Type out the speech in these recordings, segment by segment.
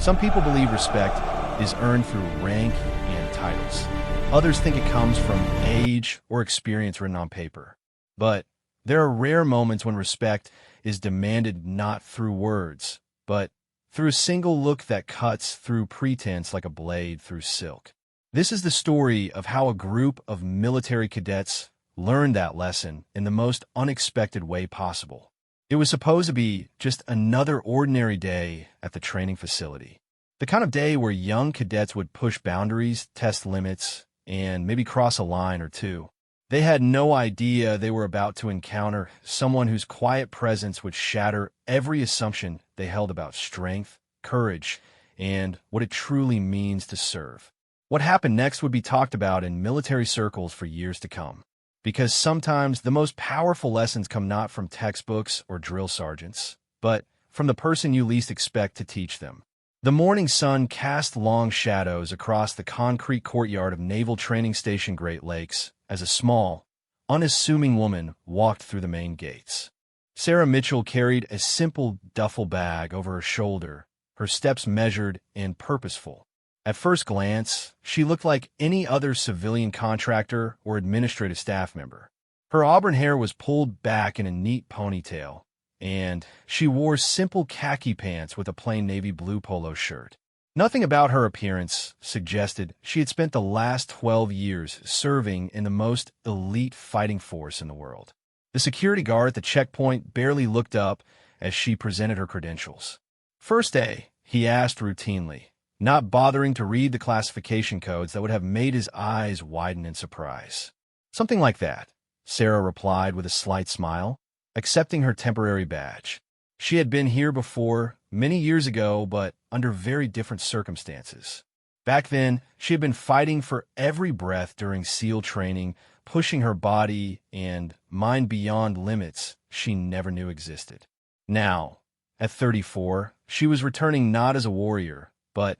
Some people believe respect is earned through rank and titles. Others think it comes from age or experience written on paper. But there are rare moments when respect is demanded not through words, but through a single look that cuts through pretense like a blade through silk. This is the story of how a group of military cadets learned that lesson in the most unexpected way possible. It was supposed to be just another ordinary day at the training facility. The kind of day where young cadets would push boundaries, test limits, and maybe cross a line or two. They had no idea they were about to encounter someone whose quiet presence would shatter every assumption they held about strength, courage, and what it truly means to serve. What happened next would be talked about in military circles for years to come. Because sometimes the most powerful lessons come not from textbooks or drill sergeants, but from the person you least expect to teach them. The morning sun cast long shadows across the concrete courtyard of Naval Training Station Great Lakes as a small, unassuming woman walked through the main gates. Sarah Mitchell carried a simple duffel bag over her shoulder, her steps measured and purposeful. At first glance, she looked like any other civilian contractor or administrative staff member. Her auburn hair was pulled back in a neat ponytail, and she wore simple khaki pants with a plain navy blue polo shirt. Nothing about her appearance suggested she had spent the last 12 years serving in the most elite fighting force in the world. The security guard at the checkpoint barely looked up as she presented her credentials. "First day," he asked routinely, not bothering to read the classification codes that would have made his eyes widen in surprise. "Something like that," Sarah replied with a slight smile, accepting her temporary badge. She had been here before, many years ago, but under very different circumstances. Back then, she had been fighting for every breath during SEAL training, pushing her body and mind beyond limits she never knew existed. Now, at 34, she was returning not as a warrior, but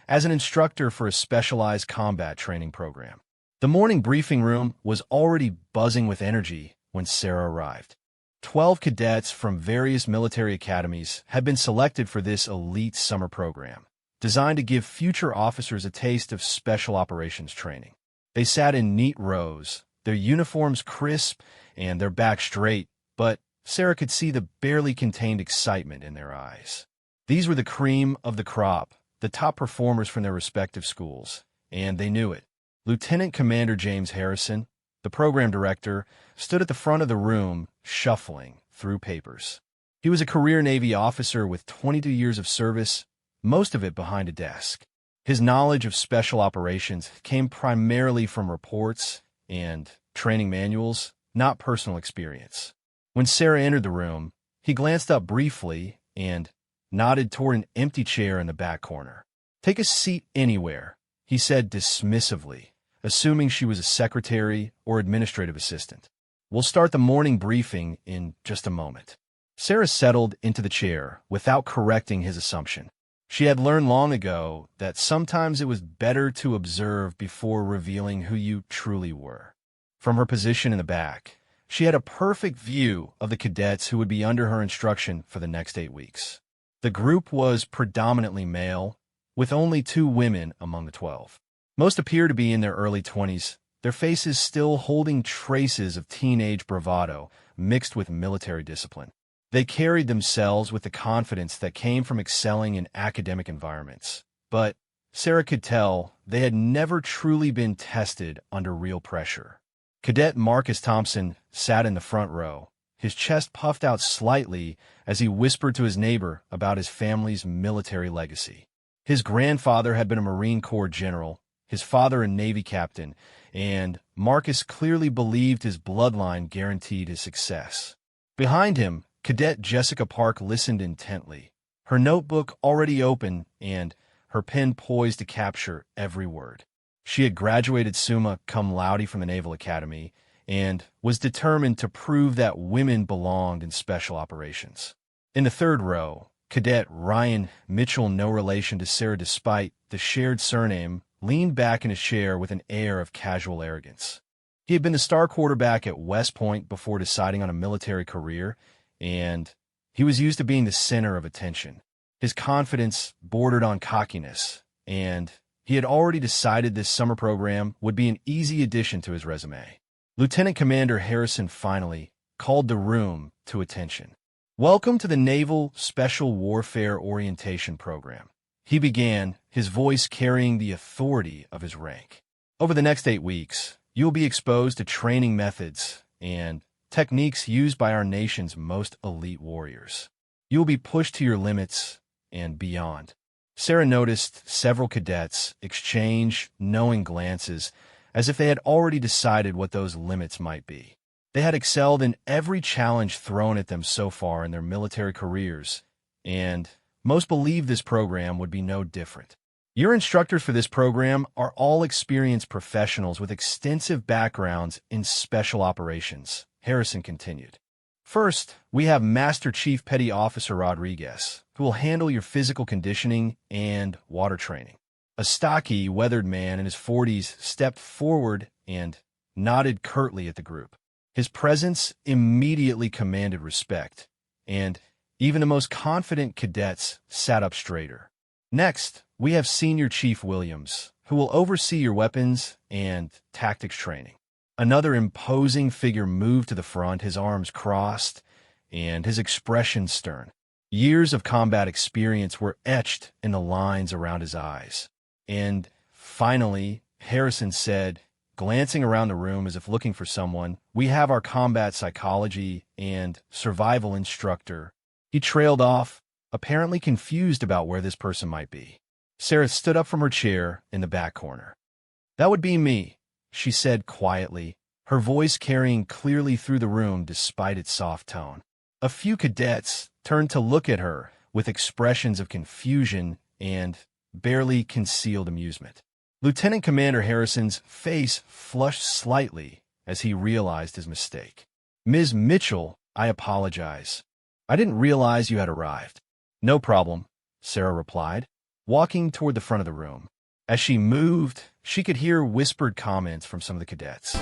as an instructor for a specialized combat training program. The morning briefing room was already buzzing with energy when Sarah arrived. 12 cadets from various military academies had been selected for this elite summer program, designed to give future officers a taste of special operations training. They sat in neat rows, their uniforms crisp and their backs straight, but Sarah could see the barely contained excitement in their eyes. These were the cream of the crop, the top performers from their respective schools, and they knew it. Lieutenant Commander James Harrison, the program director, stood at the front of the room, shuffling through papers. He was a career Navy officer with 22 years of service, most of it behind a desk. His knowledge of special operations came primarily from reports and training manuals, not personal experience. When Sarah entered the room, he glanced up briefly and nodded toward an empty chair in the back corner. "Take a seat anywhere," he said dismissively, assuming she was a secretary or administrative assistant. "We'll start the morning briefing in just a moment." Sarah settled into the chair without correcting his assumption. She had learned long ago that sometimes it was better to observe before revealing who you truly were. From her position in the back, she had a perfect view of the cadets who would be under her instruction for the next 8 weeks. The group was predominantly male, with only 2 women among the 12. Most appear to be in their early 20s, their faces still holding traces of teenage bravado mixed with military discipline. They carried themselves with the confidence that came from excelling in academic environments. But Sarah could tell they had never truly been tested under real pressure. Cadet Marcus Thompson sat in the front row, his chest puffed out slightly as he whispered to his neighbor about his family's military legacy. His grandfather had been a Marine Corps general, his father a Navy captain, and Marcus clearly believed his bloodline guaranteed his success. Behind him, Cadet Jessica Park listened intently, her notebook already open and her pen poised to capture every word. She had graduated summa cum laude from the Naval Academy and was determined to prove that women belonged in special operations. In the third row, Cadet Ryan Mitchell, no relation to Sarah despite the shared surname, leaned back in his chair with an air of casual arrogance. He had been the star quarterback at West Point before deciding on a military career, and he was used to being the center of attention. His confidence bordered on cockiness, and he had already decided this summer program would be an easy addition to his resume. Lieutenant Commander Harrison finally called the room to attention. "Welcome to the Naval Special Warfare Orientation Program," he began, his voice carrying the authority of his rank. "Over the next 8 weeks, you will be exposed to training methods and techniques used by our nation's most elite warriors. You will be pushed to your limits and beyond." Sarah noticed several cadets exchange knowing glances as if they had already decided what those limits might be. They had excelled in every challenge thrown at them so far in their military careers, and most believed this program would be no different. "Your instructors for this program are all experienced professionals with extensive backgrounds in special operations," Harrison continued. "First, we have Master Chief Petty Officer Rodriguez, who will handle your physical conditioning and water training." A stocky, weathered man in his 40s stepped forward and nodded curtly at the group. His presence immediately commanded respect, and even the most confident cadets sat up straighter. "Next, we have Senior Chief Williams, who will oversee your weapons and tactics training." Another imposing figure moved to the front, his arms crossed, and his expression stern. Years of combat experience were etched in the lines around his eyes. And finally, Harrison said, glancing around the room as if looking for someone, "We have our combat psychology and survival instructor." He trailed off, apparently confused about where this person might be. Sarah stood up from her chair in the back corner. "That would be me," she said quietly, her voice carrying clearly through the room despite its soft tone. A few cadets turned to look at her with expressions of confusion and barely concealed amusement. Lieutenant Commander Harrison's face flushed slightly as he realized his mistake. "Ms. Mitchell, I apologize. I didn't realize you had arrived." "No problem," Sarah replied, walking toward the front of the room. As she moved, she could hear whispered comments from some of the cadets.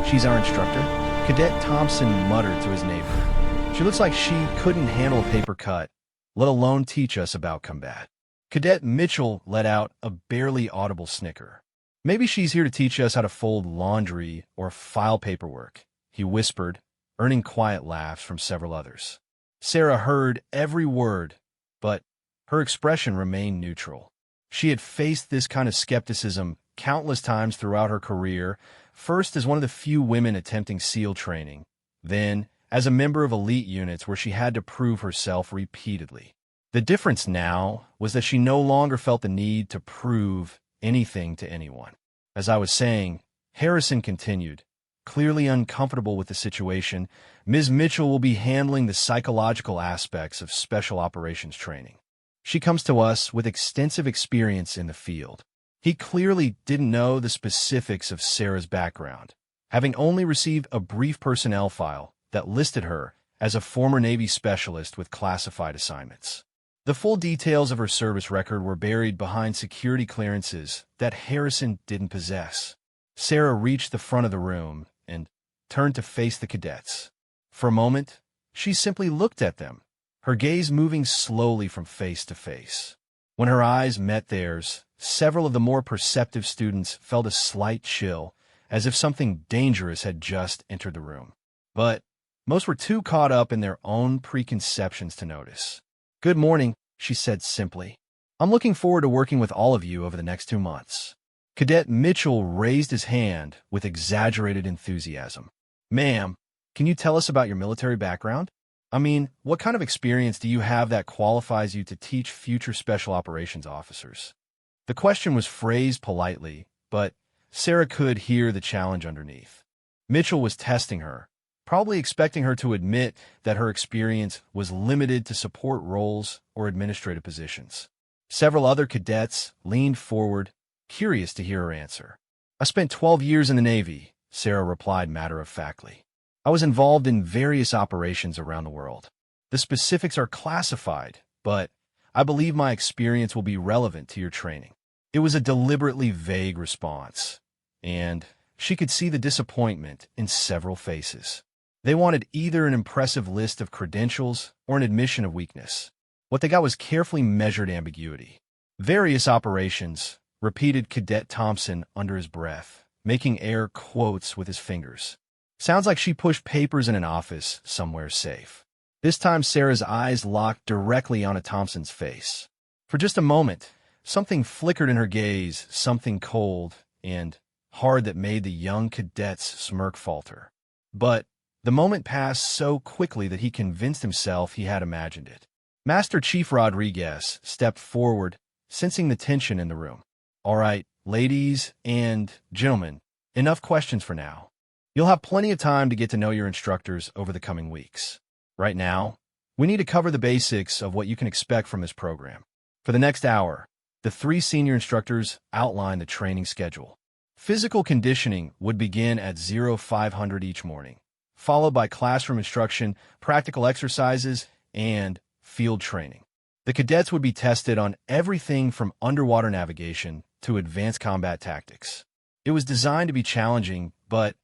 "She's our instructor," Cadet Thompson muttered to his neighbor. "She looks like she couldn't handle a paper cut, let alone teach us about combat." Cadet Mitchell let out a barely audible snicker. "Maybe she's here to teach us how to fold laundry or file paperwork," he whispered, earning quiet laughs from several others. Sarah heard every word, but her expression remained neutral. She had faced this kind of skepticism countless times throughout her career, first as one of the few women attempting SEAL training, then as a member of elite units where she had to prove herself repeatedly. The difference now was that she no longer felt the need to prove anything to anyone. As I was saying, Harrison continued, clearly uncomfortable with the situation, "Ms. Mitchell will be handling the psychological aspects of special operations training. She comes to us with extensive experience in the field." He clearly didn't know the specifics of Sarah's background, having only received a brief personnel file that listed her as a former Navy specialist with classified assignments. The full details of her service record were buried behind security clearances that Harrison didn't possess. Sarah reached the front of the room and turned to face the cadets. For a moment, she simply looked at them, her gaze moving slowly from face to face. When her eyes met theirs, several of the more perceptive students felt a slight chill, as if something dangerous had just entered the room. But most were too caught up in their own preconceptions to notice. "Good morning," she said simply. "I'm looking forward to working with all of you over the next 2 months." Cadet Mitchell raised his hand with exaggerated enthusiasm. "Ma'am, can you tell us about your military background? I mean, what kind of experience do you have that qualifies you to teach future special operations officers?" The question was phrased politely, but Sarah could hear the challenge underneath. Mitchell was testing her, probably expecting her to admit that her experience was limited to support roles or administrative positions. Several other cadets leaned forward, curious to hear her answer. "I spent 12 years in the Navy," Sarah replied matter-of-factly. "I was involved in various operations around the world. The specifics are classified, but I believe my experience will be relevant to your training." It was a deliberately vague response, and she could see the disappointment in several faces. They wanted either an impressive list of credentials or an admission of weakness. What they got was carefully measured ambiguity. "Various operations," repeated Cadet Thompson under his breath, making air quotes with his fingers. "Sounds like she pushed papers in an office somewhere safe." This time Sarah's eyes locked directly onto Thompson's face. For just a moment, something flickered in her gaze, something cold and hard that made the young cadet's smirk falter. But the moment passed so quickly that he convinced himself he had imagined it. Master Chief Rodriguez stepped forward, sensing the tension in the room. "All right, ladies and gentlemen, enough questions for now. You'll have plenty of time to get to know your instructors over the coming weeks. Right now, we need to cover the basics of what you can expect from this program." For the next hour, the 3 senior instructors outlined the training schedule. Physical conditioning would begin at 0500 each morning, followed by classroom instruction, practical exercises, and field training. The cadets would be tested on everything from underwater navigation to advanced combat tactics. It was designed to be challenging, but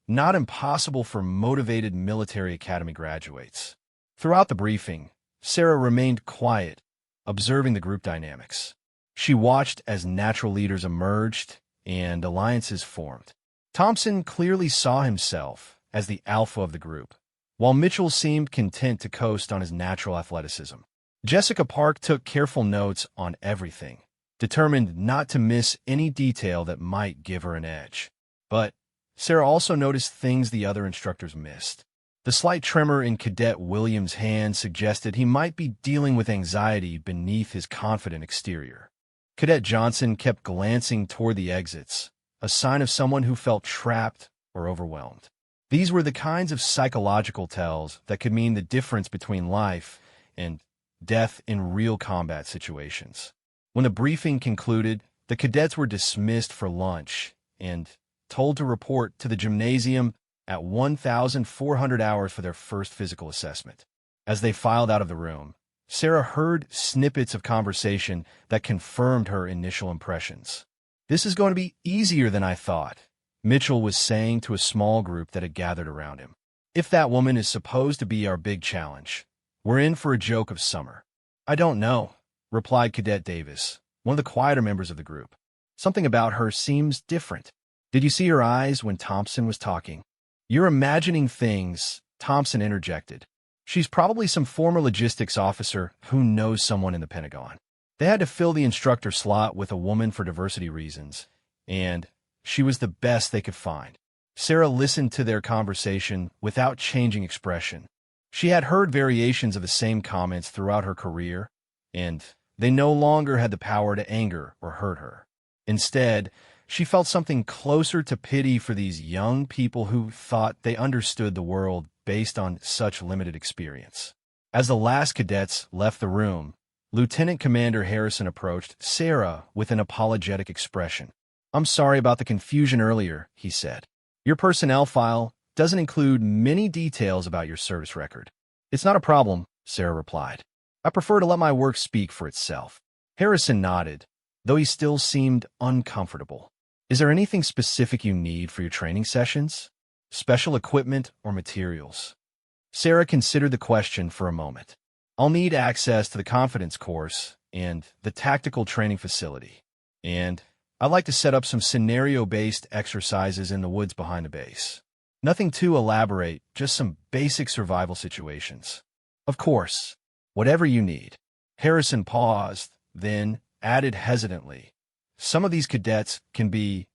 not impossible for motivated military academy graduates. Throughout the briefing, Sarah remained quiet, observing the group dynamics. She watched as natural leaders emerged and alliances formed. Thompson clearly saw himself as the alpha of the group, while Mitchell seemed content to coast on his natural athleticism. Jessica Park took careful notes on everything, determined not to miss any detail that might give her an edge. But Sarah also noticed things the other instructors missed. The slight tremor in Cadet Williams' hand suggested he might be dealing with anxiety beneath his confident exterior. Cadet Johnson kept glancing toward the exits, a sign of someone who felt trapped or overwhelmed. These were the kinds of psychological tells that could mean the difference between life and death in real combat situations. When the briefing concluded, the cadets were dismissed for lunch and told to report to the gymnasium at 1,400 hours for their first physical assessment. As they filed out of the room, Sarah heard snippets of conversation that confirmed her initial impressions. "This is going to be easier than I thought," Mitchell was saying to a small group that had gathered around him. "If that woman is supposed to be our big challenge, we're in for a joke of summer." "I don't know," replied Cadet Davis, one of the quieter members of the group. "Something about her seems different." "Did you see her eyes when Thompson was talking?" "You're imagining things," Thompson interjected. "She's probably some former logistics officer who knows someone in the Pentagon. They had to fill the instructor slot with a woman for diversity reasons, and she was the best they could find." Sarah listened to their conversation without changing expression. She had heard variations of the same comments throughout her career, and they no longer had the power to anger or hurt her. Instead, she felt something closer to pity for these young people who thought they understood the world based on such limited experience. As the last cadets left the room, Lieutenant Commander Harrison approached Sarah with an apologetic expression. "I'm sorry about the confusion earlier," he said. "Your personnel file doesn't include many details about your service record." "It's not a problem," Sarah replied. "I prefer to let my work speak for itself." Harrison nodded, though he still seemed uncomfortable. "Is there anything specific you need for your training sessions? Special equipment or materials?" Sarah considered the question for a moment. "I'll need access to the confidence course and the tactical training facility. And I'd like to set up some scenario-based exercises in the woods behind the base. Nothing too elaborate, just some basic survival situations." "Of course, whatever you need." Harrison paused, then added hesitantly, "Some of these cadets can be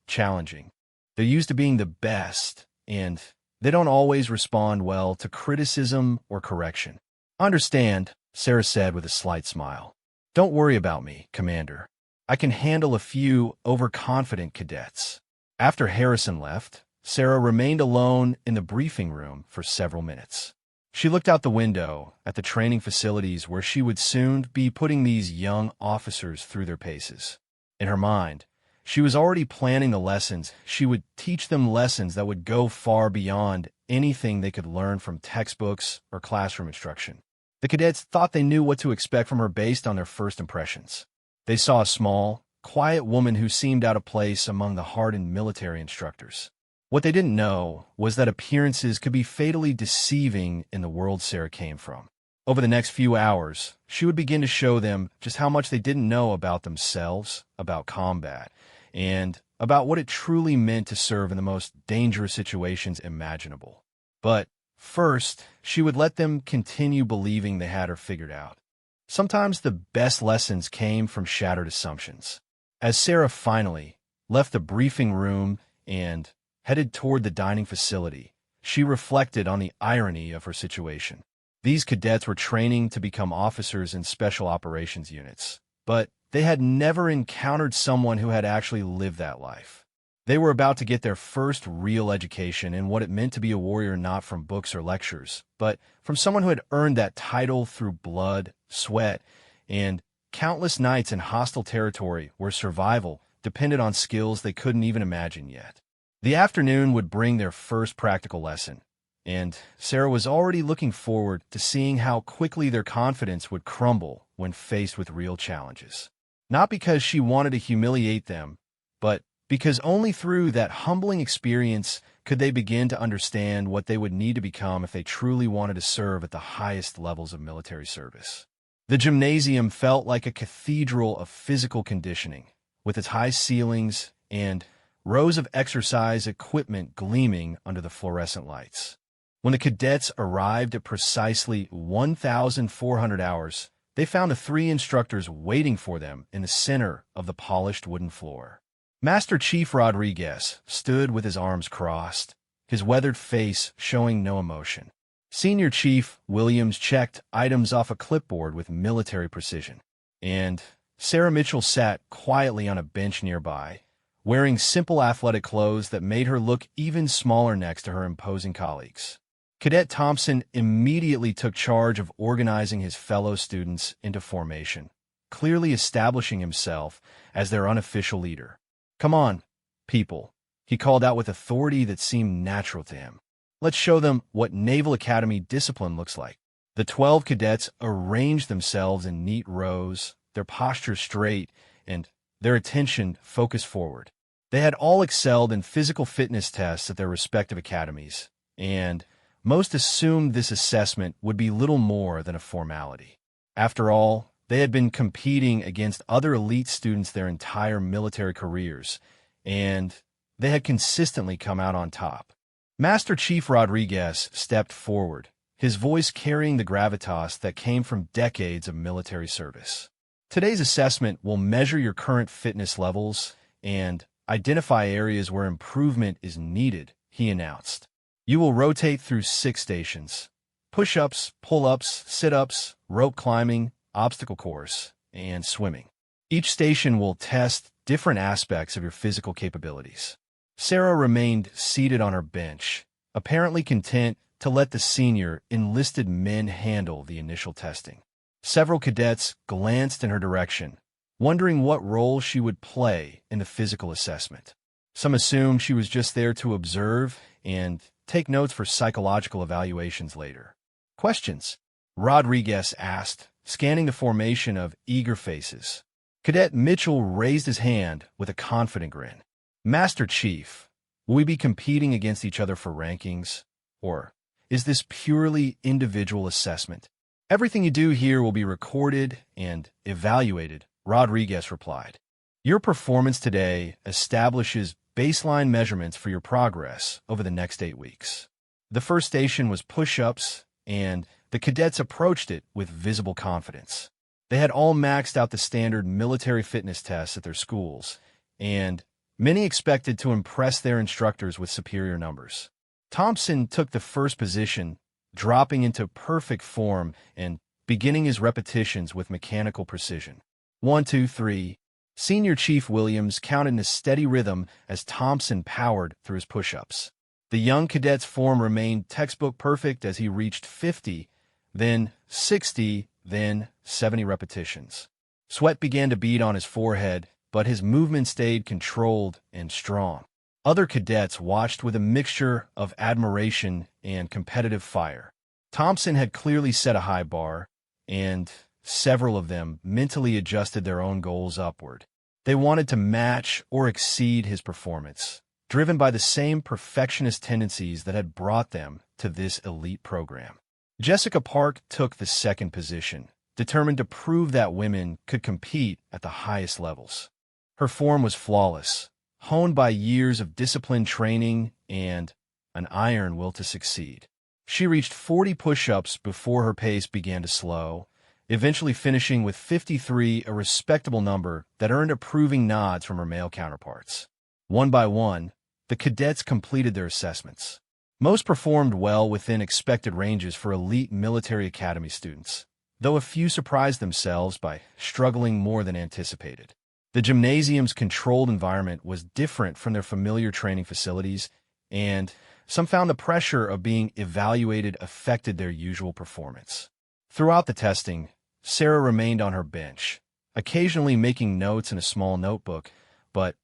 challenging. They're used to being the best, and they don't always respond well to criticism or correction." "Understand," Sarah said with a slight smile. "Don't worry about me, Commander. I can handle a few overconfident cadets." After Harrison left, Sarah remained alone in the briefing room for several minutes. She looked out the window at the training facilities where she would soon be putting these young officers through their paces. In her mind, she was already planning the lessons. She would teach them lessons that would go far beyond anything they could learn from textbooks or classroom instruction. The cadets thought they knew what to expect from her based on their first impressions. They saw a small, quiet woman who seemed out of place among the hardened military instructors. What they didn't know was that appearances could be fatally deceiving in the world Sarah came from. Over the next few hours, she would begin to show them just how much they didn't know about themselves, about combat, and about what it truly meant to serve in the most dangerous situations imaginable. But first, she would let them continue believing they had her figured out. Sometimes the best lessons came from shattered assumptions. As Sarah finally left the briefing room and headed toward the dining facility, she reflected on the irony of her situation. These cadets were training to become officers in special operations units, but they had never encountered someone who had actually lived that life. They were about to get their first real education in what it meant to be a warrior, not from books or lectures, but from someone who had earned that title through blood, sweat, and countless nights in hostile territory where survival depended on skills they couldn't even imagine yet. The afternoon would bring their first practical lesson, and Sarah was already looking forward to seeing how quickly their confidence would crumble when faced with real challenges. Not because she wanted to humiliate them, but because only through that humbling experience could they begin to understand what they would need to become if they truly wanted to serve at the highest levels of military service. The gymnasium felt like a cathedral of physical conditioning, with its high ceilings and rows of exercise equipment gleaming under the fluorescent lights. When the cadets arrived at precisely 1,400 hours, they found the three instructors waiting for them in the center of the polished wooden floor. Master Chief Rodriguez stood with his arms crossed, his weathered face showing no emotion. Senior Chief Williams checked items off a clipboard with military precision, and Sarah Mitchell sat quietly on a bench nearby, wearing simple athletic clothes that made her look even smaller next to her imposing colleagues. Cadet Thompson immediately took charge of organizing his fellow students into formation, clearly establishing himself as their unofficial leader. "Come on, people," he called out with authority that seemed natural to him. "Let's show them what Naval Academy discipline looks like." The 12 cadets arranged themselves in neat rows, their posture straight, and their attention focused forward. They had all excelled in physical fitness tests at their respective academies, and most assumed this assessment would be little more than a formality. After all, they had been competing against other elite students their entire military careers, and they had consistently come out on top. Master Chief Rodriguez stepped forward, his voice carrying the gravitas that came from decades of military service. "Today's assessment will measure your current fitness levels and identify areas where improvement is needed," he announced. "You will rotate through 6 stations: push-ups, pull-ups, sit-ups, rope climbing, obstacle course, and swimming. Each station will test different aspects of your physical capabilities." Sarah remained seated on her bench, apparently content to let the senior enlisted men handle the initial testing. Several cadets glanced in her direction, wondering what role she would play in the physical assessment. Some assumed she was just there to observe and take notes for psychological evaluations later. "Questions?" Rodriguez asked, scanning the formation of eager faces. Cadet Mitchell raised his hand with a confident grin. "Master Chief, will we be competing against each other for rankings? Or is this purely individual assessment?" "Everything you do here will be recorded and evaluated," Rodriguez replied. "Your performance today establishes baseline measurements for your progress over the next 8 weeks." The first station was push-ups, and the cadets approached it with visible confidence. They had all maxed out the standard military fitness tests at their schools, and many expected to impress their instructors with superior numbers. Thompson took the first position, dropping into perfect form and beginning his repetitions with mechanical precision. 1, 2, 3. Senior Chief Williams counted in a steady rhythm as Thompson powered through his push-ups. The young cadet's form remained textbook perfect as he reached 50, then 60, then 70 repetitions. Sweat began to bead on his forehead, but his movement stayed controlled and strong. Other cadets watched with a mixture of admiration and competitive fire. Thompson had clearly set a high bar, and several of them mentally adjusted their own goals upward. They wanted to match or exceed his performance, driven by the same perfectionist tendencies that had brought them to this elite program. Jessica Park took the second position, determined to prove that women could compete at the highest levels. Her form was flawless, honed by years of disciplined training and an iron will to succeed. She reached 40 push-ups before her pace began to slow, eventually finishing with 53, a respectable number that earned approving nods from her male counterparts. One by one, the cadets completed their assessments. Most performed well within expected ranges for elite military academy students, though a few surprised themselves by struggling more than anticipated. The gymnasium's controlled environment was different from their familiar training facilities, and some found the pressure of being evaluated affected their usual performance. Throughout the testing, Sarah remained on her bench, occasionally making notes in a small notebook, but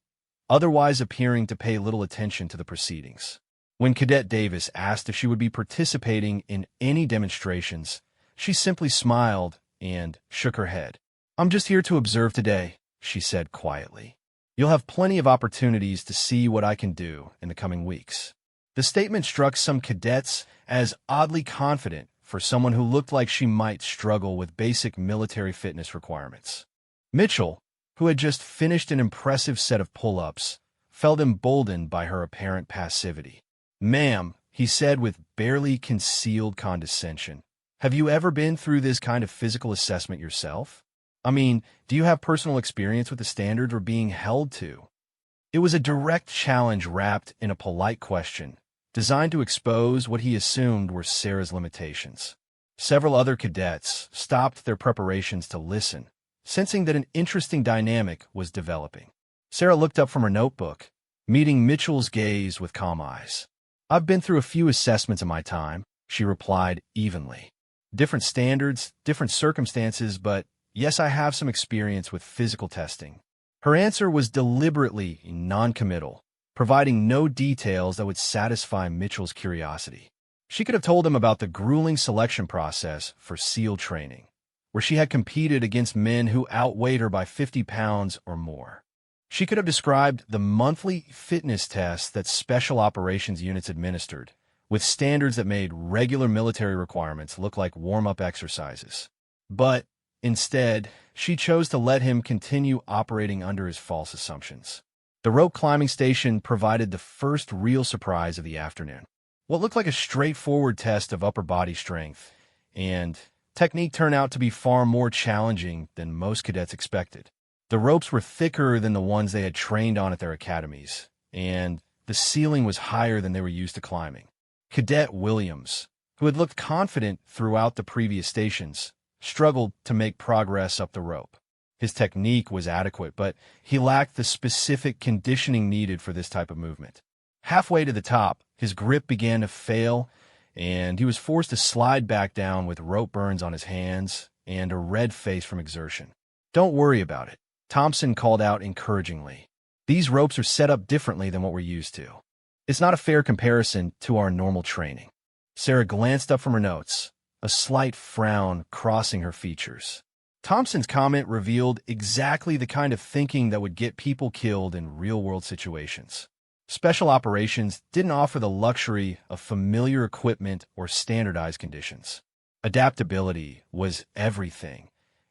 otherwise appearing to pay little attention to the proceedings. When Cadet Davis asked if she would be participating in any demonstrations, she simply smiled and shook her head. "I'm just here to observe today," she said quietly. "You'll have plenty of opportunities to see what I can do in the coming weeks." The statement struck some cadets as oddly confident for someone who looked like she might struggle with basic military fitness requirements. Mitchell, who had just finished an impressive set of pull-ups, felt emboldened by her apparent passivity. "Ma'am," he said with barely concealed condescension, "have you ever been through this kind of physical assessment yourself? I mean, do you have personal experience with the standards we're being held to?" It was a direct challenge wrapped in a polite question, designed to expose what he assumed were Sarah's limitations. Several other cadets stopped their preparations to listen, sensing that an interesting dynamic was developing. Sarah looked up from her notebook, meeting Mitchell's gaze with calm eyes. "I've been through a few assessments in my time," she replied evenly. "Different standards, different circumstances, but yes, I have some experience with physical testing." Her answer was deliberately non-committal, providing no details that would satisfy Mitchell's curiosity. She could have told him about the grueling selection process for SEAL training, where she had competed against men who outweighed her by 50 pounds or more. She could have described the monthly fitness tests that special operations units administered, with standards that made regular military requirements look like warm-up exercises. But instead, she chose to let him continue operating under his false assumptions. The rope climbing station provided the first real surprise of the afternoon. What looked like a straightforward test of upper body strength and technique turned out to be far more challenging than most cadets expected. The ropes were thicker than the ones they had trained on at their academies, and the ceiling was higher than they were used to climbing. Cadet Williams, who had looked confident throughout the previous stations, struggled to make progress up the rope. His technique was adequate, but he lacked the specific conditioning needed for this type of movement. Halfway to the top, his grip began to fail, and he was forced to slide back down with rope burns on his hands and a red face from exertion. "Don't worry about it," Thompson called out encouragingly. "These ropes are set up differently than what we're used to. It's not a fair comparison to our normal training." Sarah glanced up from her notes, a slight frown crossing her features. Thompson's comment revealed exactly the kind of thinking that would get people killed in real-world situations. Special operations didn't offer the luxury of familiar equipment or standardized conditions. Adaptability was everything,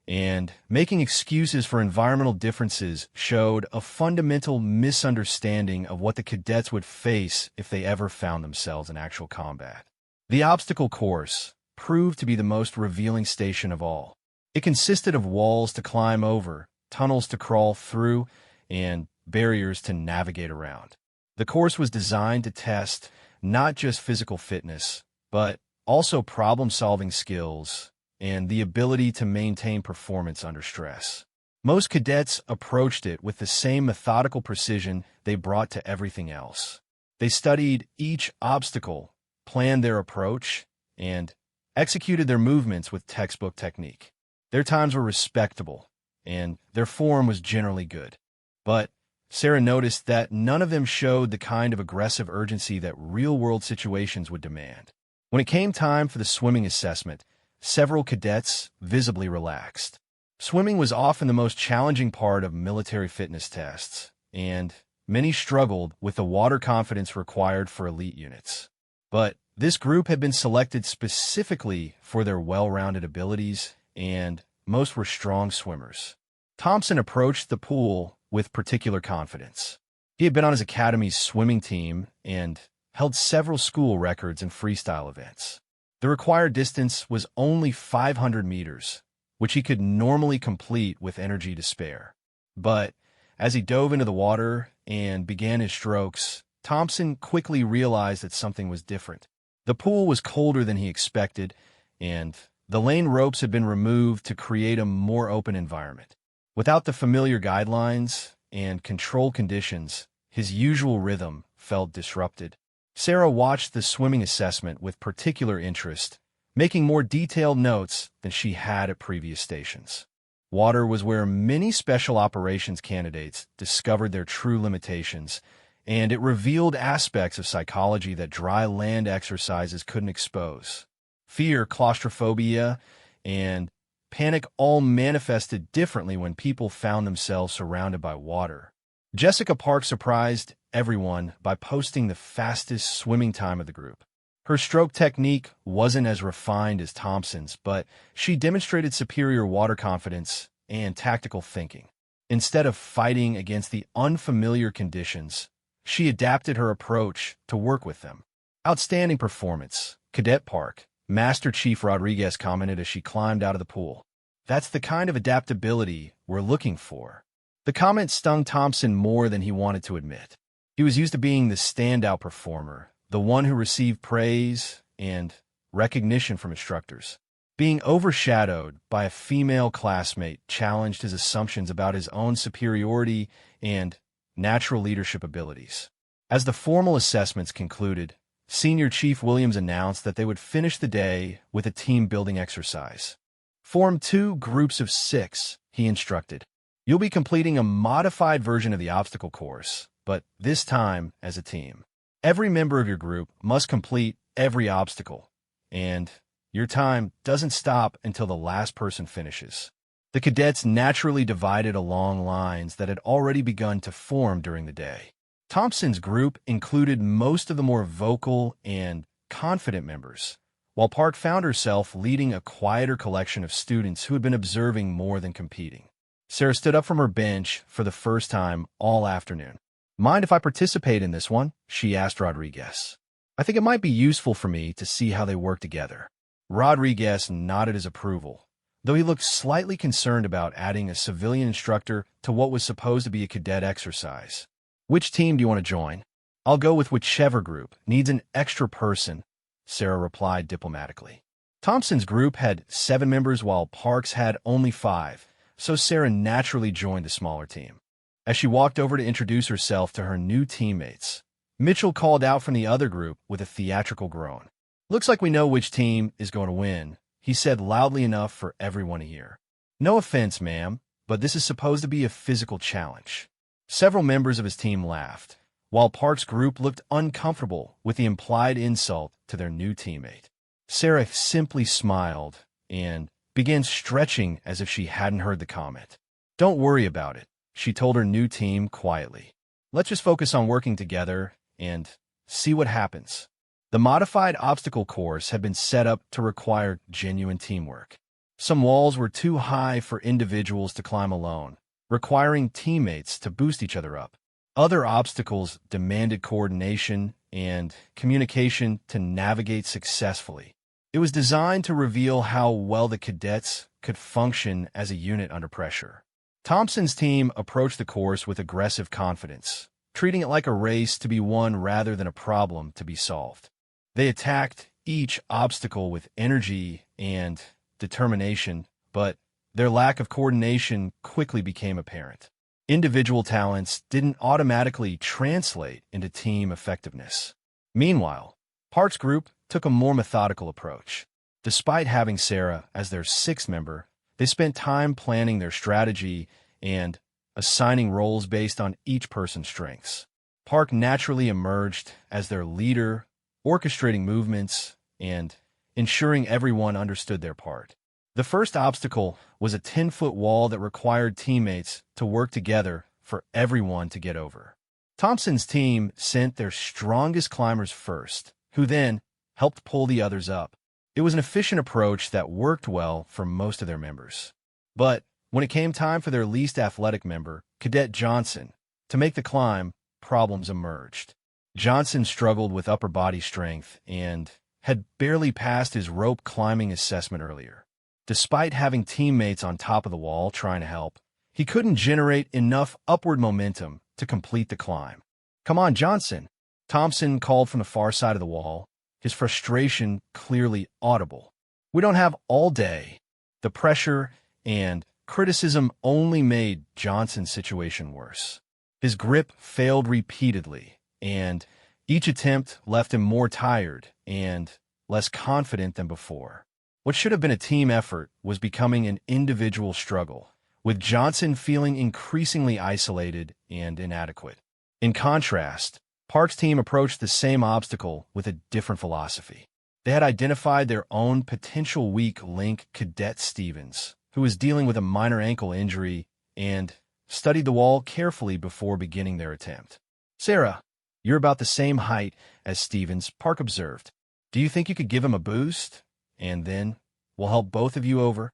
and making excuses for environmental differences showed a fundamental misunderstanding of what the cadets would face if they ever found themselves in actual combat. The obstacle course proved to be the most revealing station of all. It consisted of walls to climb over, tunnels to crawl through, and barriers to navigate around. The course was designed to test not just physical fitness, but also problem-solving skills and the ability to maintain performance under stress. Most cadets approached it with the same methodical precision they brought to everything else. They studied each obstacle, planned their approach, and executed their movements with textbook technique. Their times were respectable, and their form was generally good. But Sarah noticed that none of them showed the kind of aggressive urgency that real-world situations would demand. When it came time for the swimming assessment, several cadets visibly relaxed. Swimming was often the most challenging part of military fitness tests, and many struggled with the water confidence required for elite units. But This group had been selected specifically for their well-rounded abilities, and most were strong swimmers. Thompson approached the pool with particular confidence. He had been on his academy's swimming team and held several school records in freestyle events. The required distance was only 500 meters, which he could normally complete with energy to spare. But as he dove into the water and began his strokes, Thompson quickly realized that something was different. The pool was colder than he expected, and the lane ropes had been removed to create a more open environment. Without the familiar guidelines and control conditions, his usual rhythm felt disrupted. Sarah watched the swimming assessment with particular interest, making more detailed notes than she had at previous stations. Water was where many special operations candidates discovered their true limitations, and it revealed aspects of psychology that dry land exercises couldn't expose. Fear, claustrophobia, and panic all manifested differently when people found themselves surrounded by water. Jessica Park surprised everyone by posting the fastest swimming time of the group. Her stroke technique wasn't as refined as Thompson's, but she demonstrated superior water confidence and tactical thinking. Instead of fighting against the unfamiliar conditions, she adapted her approach to work with them. Outstanding performance, Cadet Park, Master Chief Rodriguez commented as she climbed out of the pool. That's the kind of adaptability we're looking for. The comment stung Thompson more than he wanted to admit. He was used to being the standout performer, the one who received praise and recognition from instructors. Being overshadowed by a female classmate challenged his assumptions about his own superiority and natural leadership abilities. As the formal assessments concluded, Senior Chief Williams announced that they would finish the day with a team-building exercise. Form 2 groups of 6, he instructed. You'll be completing a modified version of the obstacle course, but this time as a team. Every member of your group must complete every obstacle, and your time doesn't stop until the last person finishes. The cadets naturally divided along lines that had already begun to form during the day. Thompson's group included most of the more vocal and confident members, while Park found herself leading a quieter collection of students who had been observing more than competing. Sarah stood up from her bench for the first time all afternoon. Mind if I participate in this one? She asked Rodriguez. I think it might be useful for me to see how they work together. Rodriguez nodded his approval, though he looked slightly concerned about adding a civilian instructor to what was supposed to be a cadet exercise. Which team do you want to join? I'll go with whichever group needs an extra person, Sarah replied diplomatically. Thompson's group had 7 members while Park's had only 5, so Sarah naturally joined the smaller team. As she walked over to introduce herself to her new teammates, Mitchell called out from the other group with a theatrical groan. Looks like we know which team is going to win, he said loudly enough for everyone to hear. No offense, ma'am, but this is supposed to be a physical challenge. Several members of his team laughed, while Park's group looked uncomfortable with the implied insult to their new teammate. Sarah simply smiled and began stretching as if she hadn't heard the comment. Don't worry about it, she told her new team quietly. Let's just focus on working together and see what happens. The modified obstacle course had been set up to require genuine teamwork. Some walls were too high for individuals to climb alone, requiring teammates to boost each other up. Other obstacles demanded coordination and communication to navigate successfully. It was designed to reveal how well the cadets could function as a unit under pressure. Thompson's team approached the course with aggressive confidence, treating it like a race to be won rather than a problem to be solved. They attacked each obstacle with energy and determination, but their lack of coordination quickly became apparent. Individual talents didn't automatically translate into team effectiveness. Meanwhile, Park's group took a more methodical approach. Despite having Sarah as their 6th member, they spent time planning their strategy and assigning roles based on each person's strengths. Park naturally emerged as their leader, orchestrating movements and ensuring everyone understood their part. The first obstacle was a 10-foot wall that required teammates to work together for everyone to get over. Thompson's team sent their strongest climbers first, who then helped pull the others up. It was an efficient approach that worked well for most of their members. But when it came time for their least athletic member, Cadet Johnson, to make the climb, problems emerged. Johnson struggled with upper body strength and had barely passed his rope climbing assessment earlier. Despite having teammates on top of the wall trying to help, he couldn't generate enough upward momentum to complete the climb. "Come on, Johnson," Thompson called from the far side of the wall, his frustration clearly audible. "We don't have all day." The pressure and criticism only made Johnson's situation worse. His grip failed repeatedly, and each attempt left him more tired and less confident than before. What should have been a team effort was becoming an individual struggle, with Johnson feeling increasingly isolated and inadequate. In contrast, Park's team approached the same obstacle with a different philosophy. They had identified their own potential weak link, Cadet Stevens, who was dealing with a minor ankle injury, and studied the wall carefully before beginning their attempt. "Sarah, you're about the same height as Stevens," Park observed. "Do you think you could give him a boost? And then we'll help both of you over?"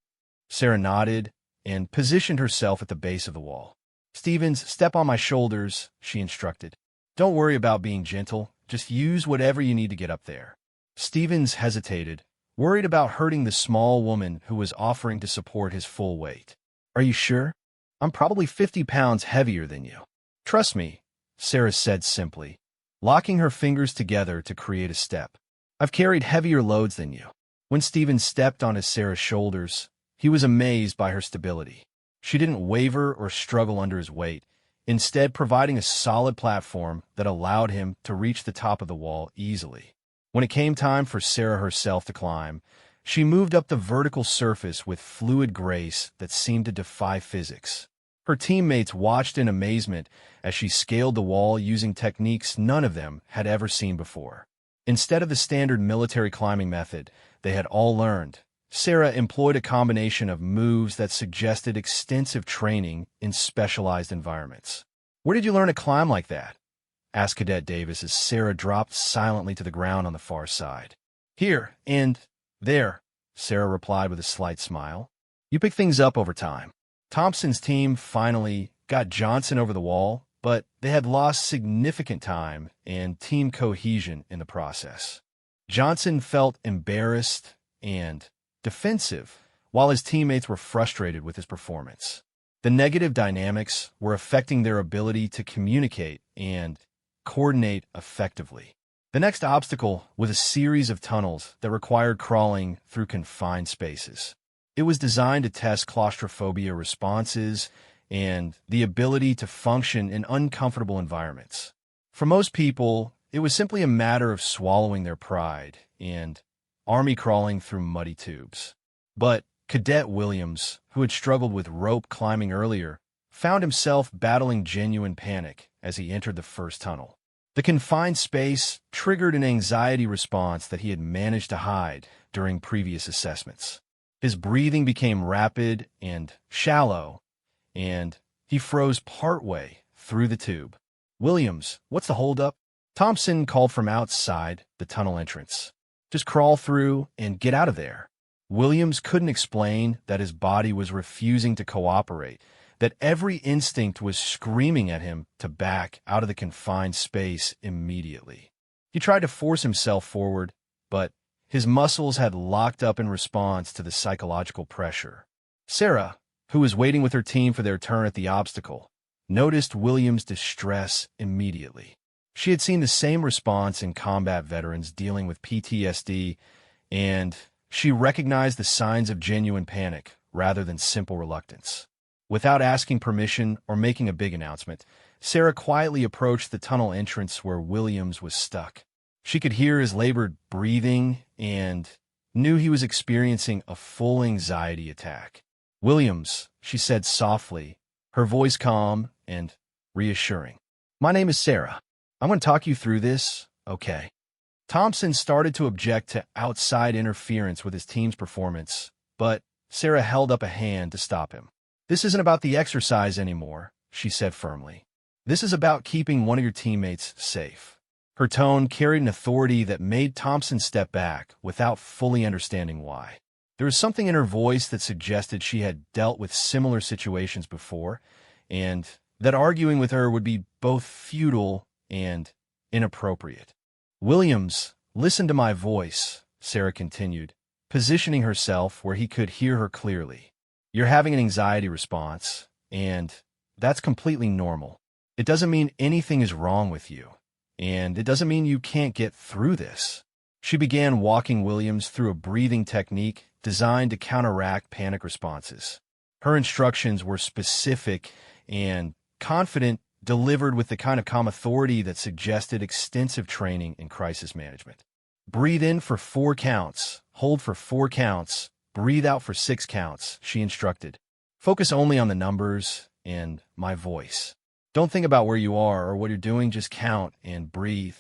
Sarah nodded and positioned herself at the base of the wall. "Stevens, step on my shoulders," she instructed. "Don't worry about being gentle. Just use whatever you need to get up there." Stevens hesitated, worried about hurting the small woman who was offering to support his full weight. "Are you sure? I'm probably 50 pounds heavier than you." "Trust me," Sarah said simply, locking her fingers together to create a step. "I've carried heavier loads than you." When Stevens stepped onto Sarah's shoulders, he was amazed by her stability. She didn't waver or struggle under his weight, instead providing a solid platform that allowed him to reach the top of the wall easily. When it came time for Sarah herself to climb, she moved up the vertical surface with fluid grace that seemed to defy physics. Her teammates watched in amazement as she scaled the wall using techniques none of them had ever seen before. Instead of the standard military climbing method they had all learned, Sarah employed a combination of moves that suggested extensive training in specialized environments. "Where did you learn to climb like that?" asked Cadet Davis as Sarah dropped silently to the ground on the far side. "Here and there," Sarah replied with a slight smile. "You pick things up over time." Thompson's team finally got Johnson over the wall, but they had lost significant time and team cohesion in the process. Johnson felt embarrassed and defensive, while his teammates were frustrated with his performance. The negative dynamics were affecting their ability to communicate and coordinate effectively. The next obstacle was a series of tunnels that required crawling through confined spaces. It was designed to test claustrophobia responses and the ability to function in uncomfortable environments. For most people, it was simply a matter of swallowing their pride and army crawling through muddy tubes. But Cadet Williams, who had struggled with rope climbing earlier, found himself battling genuine panic as he entered the first tunnel. The confined space triggered an anxiety response that he had managed to hide during previous assessments. His breathing became rapid and shallow, and he froze partway through the tube. "Williams, what's the holdup?" Thompson called from outside the tunnel entrance. "Just crawl through and get out of there." Williams couldn't explain that his body was refusing to cooperate, that every instinct was screaming at him to back out of the confined space immediately. He tried to force himself forward, but his muscles had locked up in response to the psychological pressure. Sarah, who was waiting with her team for their turn at the obstacle, noticed Williams' distress immediately. She had seen the same response in combat veterans dealing with PTSD, and she recognized the signs of genuine panic rather than simple reluctance. Without asking permission or making a big announcement, Sarah quietly approached the tunnel entrance where Williams was stuck. She could hear his labored breathing and knew he was experiencing a full anxiety attack. "Williams," she said softly, her voice calm and reassuring. "My name is Sarah. I'm going to talk you through this, okay?" Thompson started to object to outside interference with his team's performance, but Sarah held up a hand to stop him. "This isn't about the exercise anymore," she said firmly. "This is about keeping one of your teammates safe." Her tone carried an authority that made Thompson step back without fully understanding why. There was something in her voice that suggested she had dealt with similar situations before, and that arguing with her would be both futile and inappropriate. "Williams, listen to my voice," Sarah continued, positioning herself where he could hear her clearly. "You're having an anxiety response, and that's completely normal. It doesn't mean anything is wrong with you, and it doesn't mean you can't get through this." She began walking Williams through a breathing technique designed to counteract panic responses. Her instructions were specific and confident, delivered with the kind of calm authority that suggested extensive training in crisis management. "Breathe in for 4 counts, hold for 4 counts, breathe out for 6 counts," she instructed. "Focus only on the numbers and my voice. Don't think about where you are or what you're doing, just count and breathe."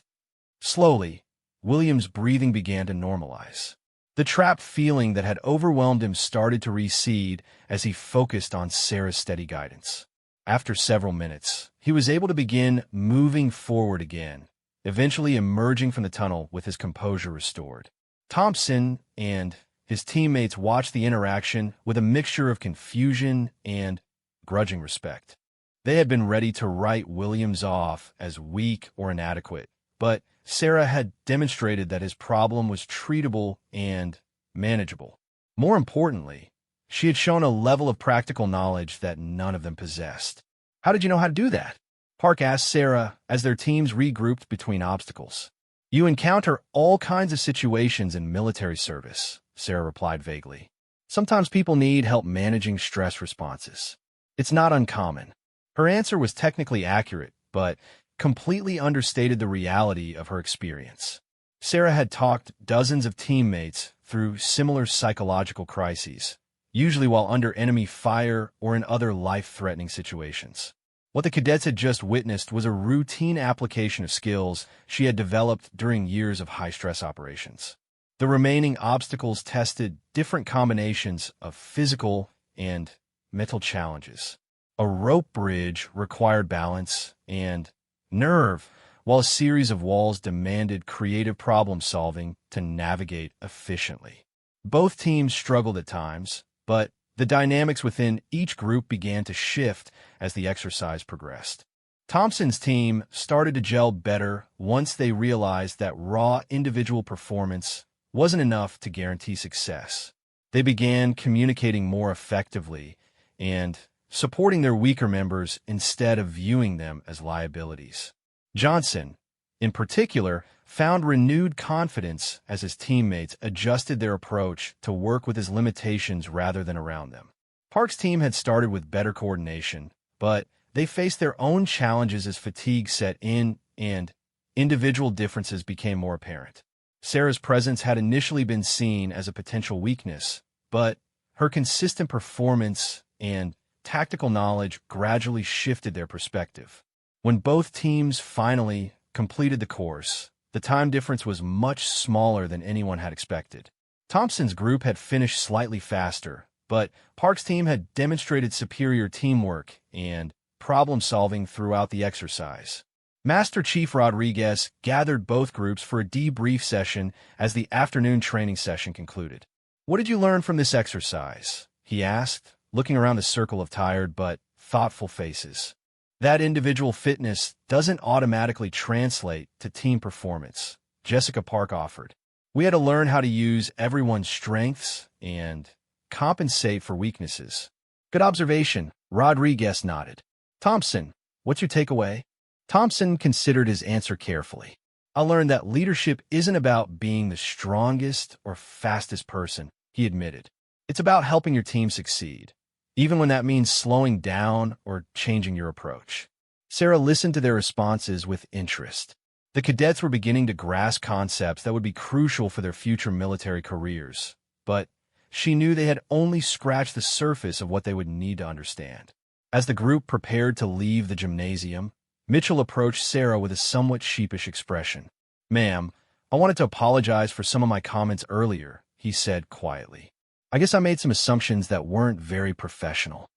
Slowly, Williams' breathing began to normalize. The trapped feeling that had overwhelmed him started to recede as he focused on Sarah's steady guidance. After several minutes, he was able to begin moving forward again, eventually emerging from the tunnel with his composure restored. Thompson and his teammates watched the interaction with a mixture of confusion and grudging respect. They had been ready to write Williams off as weak or inadequate, but Sarah had demonstrated that his problem was treatable and manageable. More importantly, she had shown a level of practical knowledge that none of them possessed. "How did you know how to do that?" Park asked Sarah as their teams regrouped between obstacles. "You encounter all kinds of situations in military service," Sarah replied vaguely. "Sometimes people need help managing stress responses. It's not uncommon." Her answer was technically accurate, but completely understated the reality of her experience. Sarah had talked dozens of teammates through similar psychological crises, usually while under enemy fire or in other life-threatening situations. What the cadets had just witnessed was a routine application of skills she had developed during years of high-stress operations. The remaining obstacles tested different combinations of physical and mental challenges. A rope bridge required balance and nerve, while a series of walls demanded creative problem-solving to navigate efficiently. Both teams struggled at times, but the dynamics within each group began to shift as the exercise progressed. Thompson's team started to gel better once they realized that raw individual performance wasn't enough to guarantee success. They began communicating more effectively and supporting their weaker members instead of viewing them as liabilities. Johnson, in particular, found renewed confidence as his teammates adjusted their approach to work with his limitations rather than around them. Park's team had started with better coordination, but they faced their own challenges as fatigue set in and individual differences became more apparent. Sarah's presence had initially been seen as a potential weakness, but her consistent performance and tactical knowledge gradually shifted their perspective. When both teams finally completed the course, the time difference was much smaller than anyone had expected. Thompson's group had finished slightly faster, but Park's team had demonstrated superior teamwork and problem-solving throughout the exercise. Master Chief Rodriguez gathered both groups for a debrief session as the afternoon training session concluded. "What did you learn from this exercise?" he asked, looking around the circle of tired but thoughtful faces. "That individual fitness doesn't automatically translate to team performance," Jessica Park offered. "We had to learn how to use everyone's strengths and compensate for weaknesses." "Good observation," Rodriguez nodded. "Thompson, what's your takeaway?" Thompson considered his answer carefully. "I learned that leadership isn't about being the strongest or fastest person," he admitted. "It's about helping your team succeed, even when that means slowing down or changing your approach." Sarah listened to their responses with interest. The cadets were beginning to grasp concepts that would be crucial for their future military careers, but she knew they had only scratched the surface of what they would need to understand. As the group prepared to leave the gymnasium, Mitchell approached Sarah with a somewhat sheepish expression. "Ma'am, I wanted to apologize for some of my comments earlier," he said quietly. "I guess I made some assumptions that weren't very professional."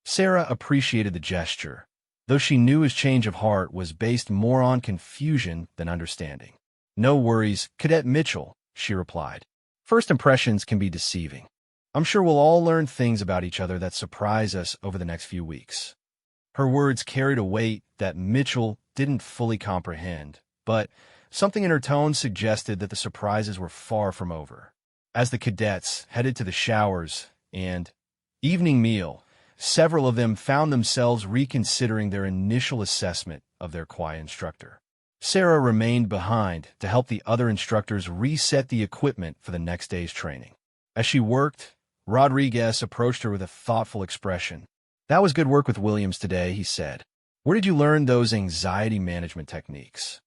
Sarah appreciated the gesture. though she knew his change of heart was based more on confusion than understanding. "No worries, Cadet Mitchell," she replied. "First impressions can be deceiving. I'm sure we'll all learn things about each other that surprise us over the next few weeks." Her words carried a weight that Mitchell didn't fully comprehend, but something in her tone suggested that the surprises were far from over. As the cadets headed to the showers and evening meal, several of them found themselves reconsidering their initial assessment of their quiet instructor. Sarah remained behind to help the other instructors reset the equipment for the next day's training. As she worked, Rodriguez approached her with a thoughtful expression. "That was good work with Williams today," he said. "Where did you learn those anxiety management techniques?"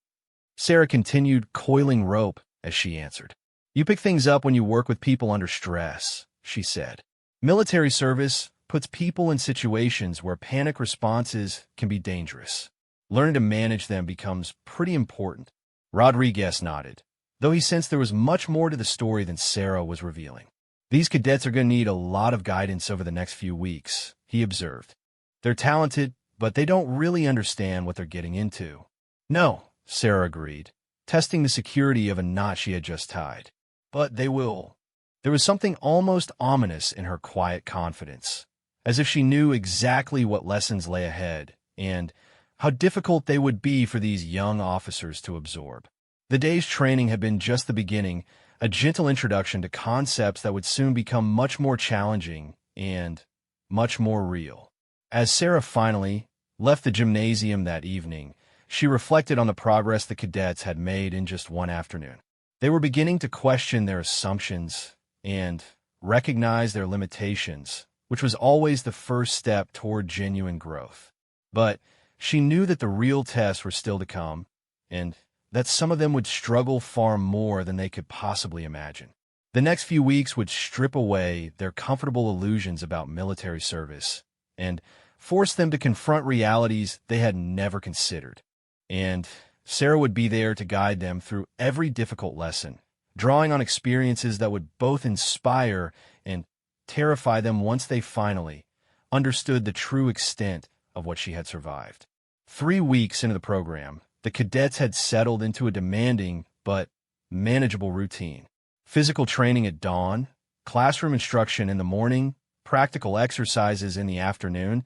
Sarah continued coiling rope as she answered. "You pick things up when you work with people under stress," she said. "Military service puts people in situations where panic responses can be dangerous. Learning to manage them becomes pretty important." Rodriguez nodded, though he sensed there was much more to the story than Sarah was revealing. "These cadets are going to need a lot of guidance over the next few weeks," he observed. "They're talented, but they don't really understand what they're getting into." "No," Sarah agreed, testing the security of a knot she had just tied. "But they will." There was something almost ominous in her quiet confidence, as if she knew exactly what lessons lay ahead and how difficult they would be for these young officers to absorb. The day's training had been just the beginning, a gentle introduction to concepts that would soon become much more challenging and much more real. As Sarah finally left the gymnasium that evening, she reflected on the progress the cadets had made in just one afternoon. They were beginning to question their assumptions and recognize their limitations, which was always the first step toward genuine growth. But she knew that the real tests were still to come, and that some of them would struggle far more than they could possibly imagine. The next few weeks would strip away their comfortable illusions about military service and force them to confront realities they had never considered. And Sarah would be there to guide them through every difficult lesson, drawing on experiences that would both inspire and terrify them once they finally understood the true extent of what she had survived. 3 weeks into the program, the cadets had settled into a demanding but manageable routine. Physical training at dawn, classroom instruction in the morning, practical exercises in the afternoon,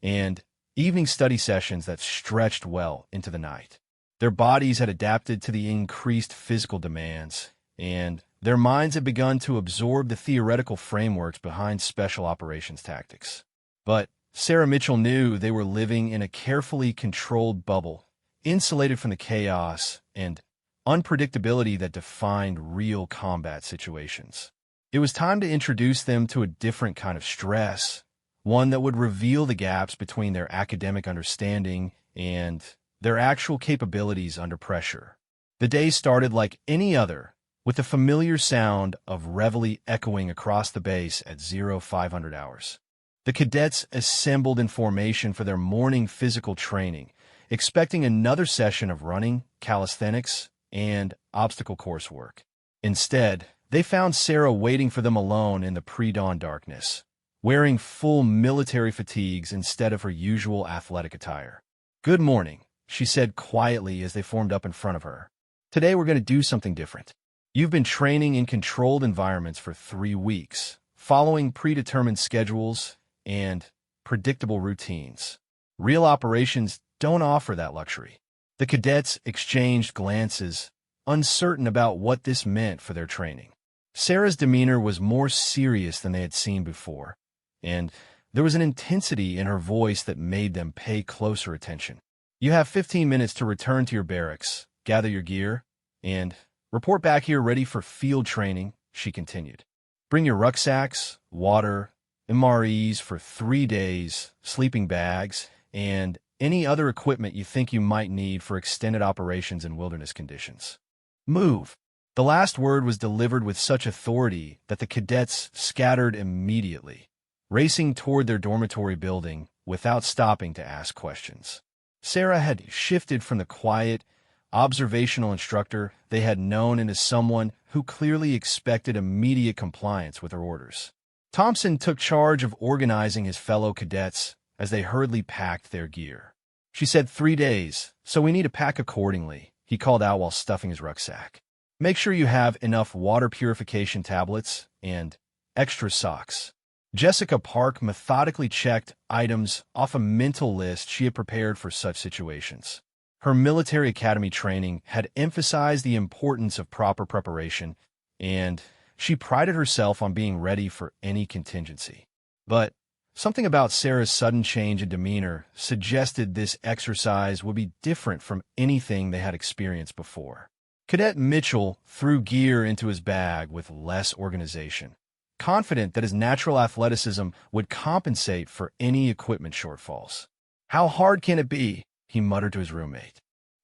and evening study sessions that stretched well into the night. Their bodies had adapted to the increased physical demands, and their minds had begun to absorb the theoretical frameworks behind special operations tactics. But Sarah Mitchell knew they were living in a carefully controlled bubble, insulated from the chaos and unpredictability that defined real combat situations. It was time to introduce them to a different kind of stress, one that would reveal the gaps between their academic understanding and their actual capabilities under pressure. The day started like any other, with the familiar sound of reveille echoing across the base at 0500 hours. The cadets assembled in formation for their morning physical training, expecting another session of running, calisthenics, and obstacle course work. Instead, they found Sarah waiting for them alone in the pre-dawn darkness, wearing full military fatigues instead of her usual athletic attire. "Good morning," she said quietly as they formed up in front of her. "Today we're going to do something different. You've been training in controlled environments for 3 weeks, following predetermined schedules and predictable routines. Real operations don't offer that luxury." The cadets exchanged glances, uncertain about what this meant for their training. Sarah's demeanor was more serious than they had seen before, and there was an intensity in her voice that made them pay closer attention. "You have 15 minutes to return to your barracks, gather your gear, and report back here ready for field training," she continued. "Bring your rucksacks, water, MREs for 3 days, sleeping bags, and any other equipment you think you might need for extended operations in wilderness conditions. Move." The last word was delivered with such authority that the cadets scattered immediately, racing toward their dormitory building without stopping to ask questions. Sarah had shifted from the quiet, observational instructor they had known into someone who clearly expected immediate compliance with her orders. Thompson took charge of organizing his fellow cadets as they hurriedly packed their gear. She said 3 days, so we need to pack accordingly, he called out while stuffing his rucksack. Make sure you have enough water purification tablets and extra socks. Jessica Park methodically checked items off a mental list she had prepared for such situations. Her military academy training had emphasized the importance of proper preparation, and she prided herself on being ready for any contingency. But something about Sarah's sudden change in demeanor suggested this exercise would be different from anything they had experienced before. Cadet Mitchell threw gear into his bag with less organization, confident that his natural athleticism would compensate for any equipment shortfalls. "How hard can it be?" he muttered to his roommate.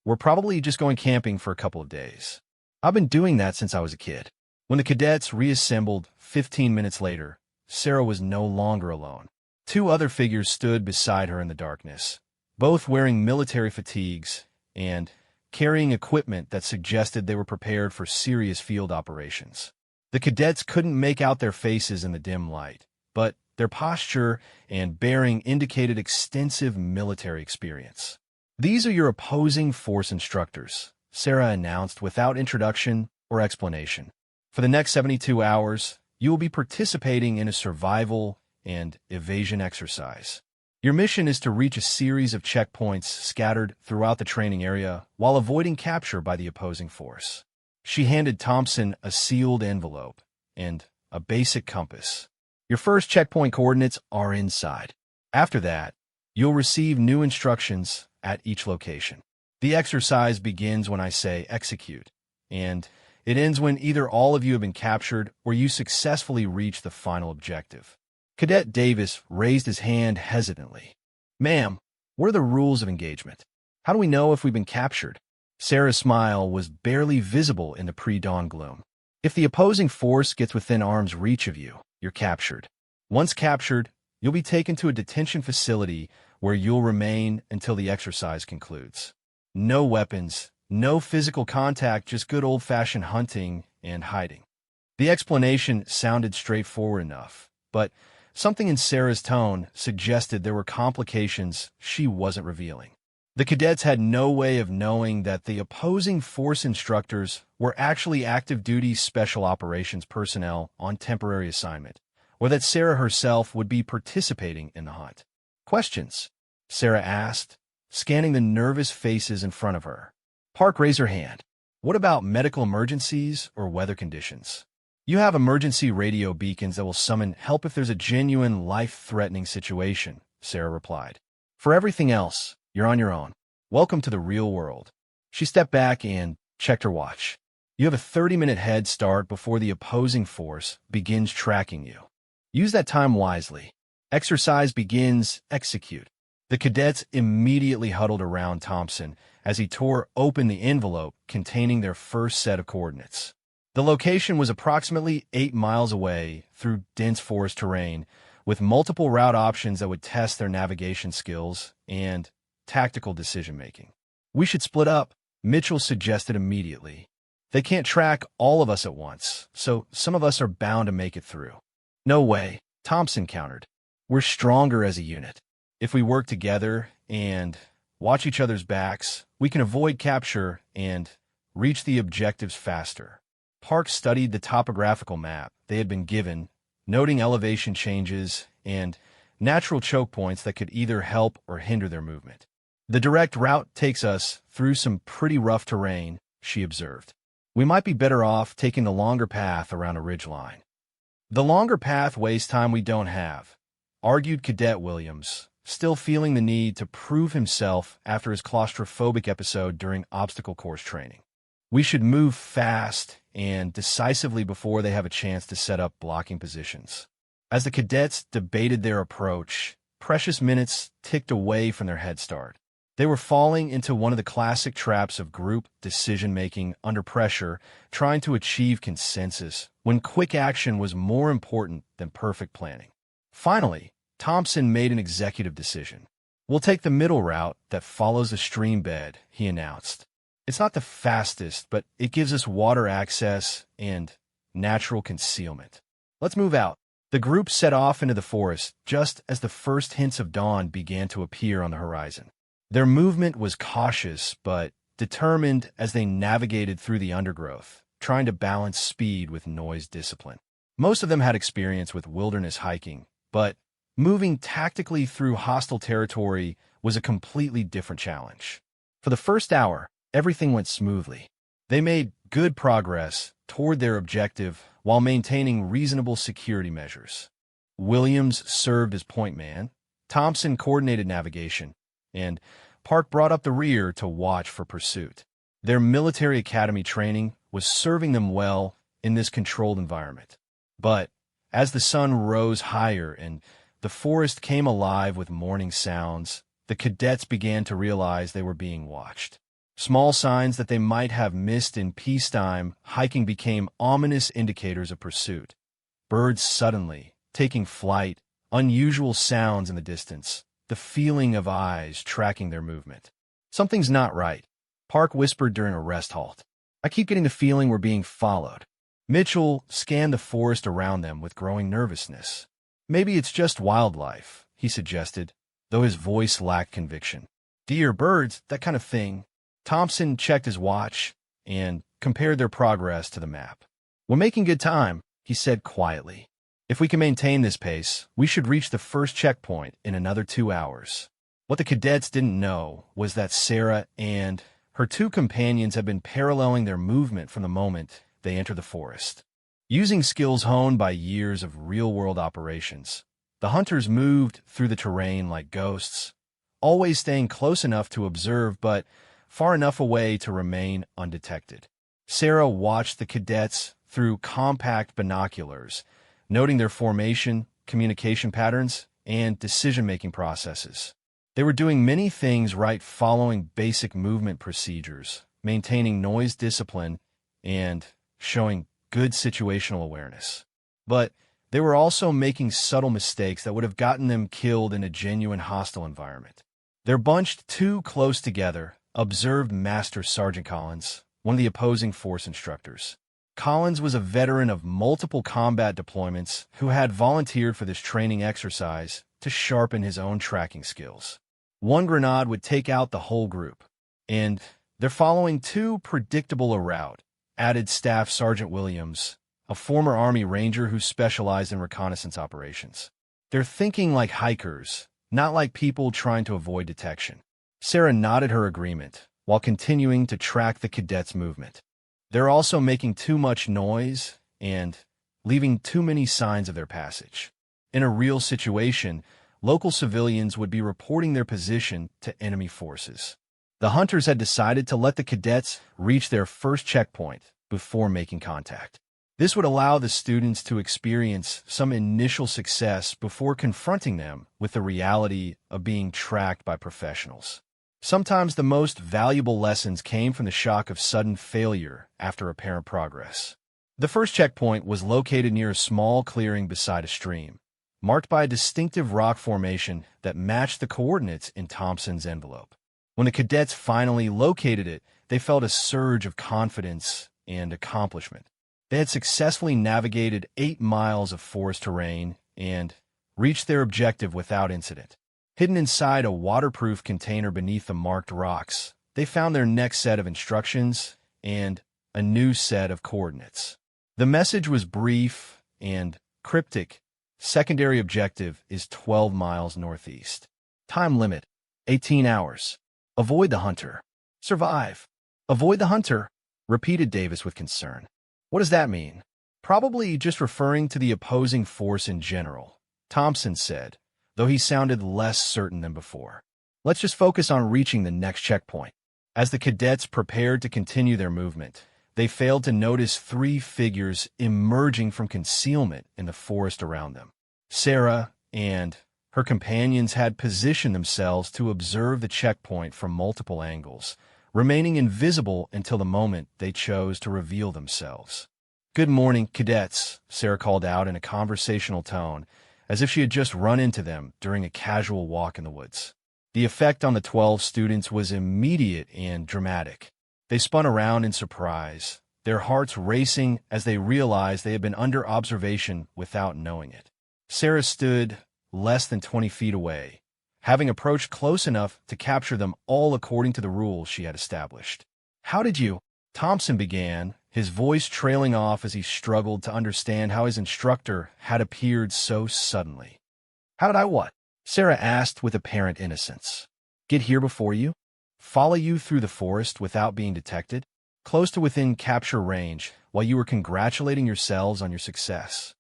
"We're probably just going camping for a couple of days. I've been doing that since I was a kid." When the cadets reassembled 15 minutes later, Sarah was no longer alone. Two other figures stood beside her in the darkness, both wearing military fatigues and carrying equipment that suggested they were prepared for serious field operations. The cadets couldn't make out their faces in the dim light, but their posture and bearing indicated extensive military experience. "These are your opposing force instructors," Sarah announced without introduction or explanation. "For the next 72 hours, you will be participating in a survival and evasion exercise. Your mission is to reach a series of checkpoints scattered throughout the training area while avoiding capture by the opposing force." She handed Thompson a sealed envelope and a basic compass. "Your first checkpoint coordinates are inside. After that, you'll receive new instructions at each location. The exercise begins when I say execute, and it ends when either all of you have been captured or you successfully reach the final objective." Cadet Davis raised his hand hesitantly. "Ma'am, what are the rules of engagement? How do we know if we've been captured?" Sarah's smile was barely visible in the pre-dawn gloom. "If the opposing force gets within arm's reach of you, you're captured. Once captured, you'll be taken to a detention facility where you'll remain until the exercise concludes. No weapons, no physical contact, just good old-fashioned hunting and hiding." The explanation sounded straightforward enough, but something in Sarah's tone suggested there were complications she wasn't revealing. The cadets had no way of knowing that the opposing force instructors were actually active-duty special operations personnel on temporary assignment, or that Sarah herself would be participating in the hunt. "Questions?" Sarah asked, scanning the nervous faces in front of her. Park raised her hand. "What about medical emergencies or weather conditions?" "You have emergency radio beacons that will summon help if there's a genuine life-threatening situation," Sarah replied. "For everything else, you're on your own. Welcome to the real world." She stepped back and checked her watch. "You have a 30-minute head start before the opposing force begins tracking you. Use that time wisely. Exercise begins, execute." The cadets immediately huddled around Thompson as he tore open the envelope containing their first set of coordinates. The location was approximately 8 miles away through dense forest terrain, with multiple route options that would test their navigation skills and tactical decision-making. "We should split up," Mitchell suggested immediately. "They can't track all of us at once, so some of us are bound to make it through." "No way," Thompson countered. "We're stronger as a unit. If we work together and watch each other's backs, we can avoid capture and reach the objectives faster." Park studied the topographical map they had been given, noting elevation changes and natural choke points that could either help or hinder their movement. "The direct route takes us through some pretty rough terrain," she observed. "We might be better off taking the longer path around a ridgeline." "The longer path wastes time we don't have," argued Cadet Williams, still feeling the need to prove himself after his claustrophobic episode during obstacle course training. "We should move fast and decisively before they have a chance to set up blocking positions." As the cadets debated their approach, precious minutes ticked away from their head start. They were falling into one of the classic traps of group decision-making under pressure, trying to achieve consensus when quick action was more important than perfect planning. Finally, Thompson made an executive decision. "We'll take the middle route that follows the stream bed," he announced. "It's not the fastest, but it gives us water access and natural concealment. Let's move out." The group set off into the forest just as the first hints of dawn began to appear on the horizon. Their movement was cautious but determined as they navigated through the undergrowth, trying to balance speed with noise discipline. Most of them had experience with wilderness hiking, but moving tactically through hostile territory was a completely different challenge. For the first hour, everything went smoothly. They made good progress toward their objective while maintaining reasonable security measures. Williams served as point man, Thompson coordinated navigation, and Park brought up the rear to watch for pursuit. Their military academy training was serving them well in this controlled environment. But as the sun rose higher and the forest came alive with morning sounds, the cadets began to realize they were being watched. Small signs that they might have missed in peacetime hiking became ominous indicators of pursuit. Birds suddenly taking flight, unusual sounds in the distance, the feeling of eyes tracking their movement. Something's not right, Park whispered during a rest halt. I keep getting the feeling we're being followed. Mitchell scanned the forest around them with growing nervousness. Maybe it's just wildlife, he suggested, though his voice lacked conviction. Deer, birds, that kind of thing. Thompson checked his watch and compared their progress to the map. We're making good time, he said quietly. If we can maintain this pace, we should reach the first checkpoint in another 2 hours. What the cadets didn't know was that Sarah and her two companions had been paralleling their movement from the moment they entered the forest. Using skills honed by years of real-world operations, the hunters moved through the terrain like ghosts, always staying close enough to observe but far enough away to remain undetected. Sarah watched the cadets through compact binoculars, noting their formation, communication patterns, and decision-making processes. They were doing many things right, following basic movement procedures, maintaining noise discipline, and showing good situational awareness. But they were also making subtle mistakes that would have gotten them killed in a genuine hostile environment. They're bunched too close together, observed Master Sergeant Collins, one of the opposing force instructors. Collins was a veteran of multiple combat deployments who had volunteered for this training exercise to sharpen his own tracking skills. One grenade would take out the whole group, and they're following too predictable a route, added Staff Sergeant Williams, a former Army Ranger who specialized in reconnaissance operations. They're thinking like hikers, not like people trying to avoid detection. Sarah nodded her agreement while continuing to track the cadets' movement. They're also making too much noise and leaving too many signs of their passage. In a real situation, local civilians would be reporting their position to enemy forces. The hunters had decided to let the cadets reach their first checkpoint before making contact. This would allow the students to experience some initial success before confronting them with the reality of being tracked by professionals. Sometimes the most valuable lessons came from the shock of sudden failure after apparent progress. The first checkpoint was located near a small clearing beside a stream, marked by a distinctive rock formation that matched the coordinates in Thompson's envelope. When the cadets finally located it, they felt a surge of confidence and accomplishment. They had successfully navigated 8 miles of forest terrain and reached their objective without incident. Hidden inside a waterproof container beneath the marked rocks, they found their next set of instructions and a new set of coordinates. The message was brief and cryptic. Secondary objective is 12 miles northeast. Time limit, 18 hours. Avoid the hunter. Survive. Avoid the hunter, repeated Davis with concern. What does that mean? Probably just referring to the opposing force in general, Thompson said, though he sounded less certain than before. Let's just focus on reaching the next checkpoint. As the cadets prepared to continue their movement, they failed to notice 3 figures emerging from concealment in the forest around them. Sarah and her companions had positioned themselves to observe the checkpoint from multiple angles, remaining invisible until the moment they chose to reveal themselves. Good morning, cadets, Sarah called out in a conversational tone, as if she had just run into them during a casual walk in the woods. The effect on the 12 students was immediate and dramatic. They spun around in surprise, their hearts racing as they realized they had been under observation without knowing it. Sarah stood less than 20 feet away, having approached close enough to capture them all according to the rules she had established. "How did you?" Thompson began, his voice trailing off as he struggled to understand how his instructor had appeared so suddenly. "How did I what?" Sarah asked with apparent innocence. "Get here before you? Follow you through the forest without being detected? Close to within capture range, while you were congratulating yourselves on your success?"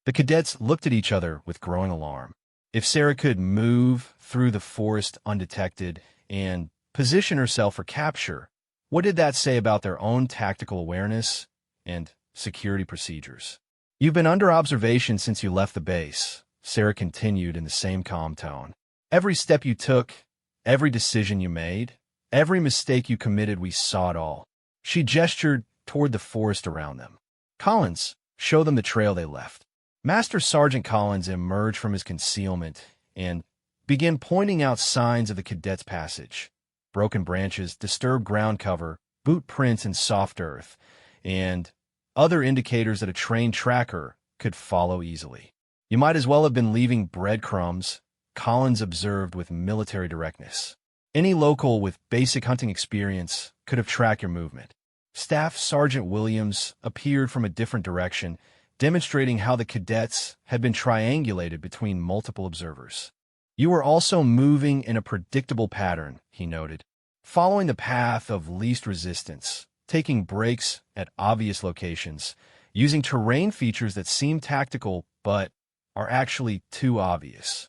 The cadets looked at each other with growing alarm. If Sarah could move through the forest undetected and position herself for capture, what did that say about their own tactical awareness and security procedures? "You've been under observation since you left the base," Sarah continued in the same calm tone. "Every step you took, every decision you made, every mistake you committed, we saw it all." She gestured toward the forest around them. "Collins, show them the trail they left." Master Sergeant Collins emerged from his concealment and began pointing out signs of the cadets' passage: broken branches, disturbed ground cover, boot prints in soft earth, and other indicators that a trained tracker could follow easily. "You might as well have been leaving breadcrumbs," Collins observed with military directness. "Any local with basic hunting experience could have tracked your movement." Staff Sergeant Williams appeared from a different direction, demonstrating how the cadets had been triangulated between multiple observers. "You were also moving in a predictable pattern," he noted, "following the path of least resistance, taking breaks at obvious locations, using terrain features that seem tactical but are actually too obvious."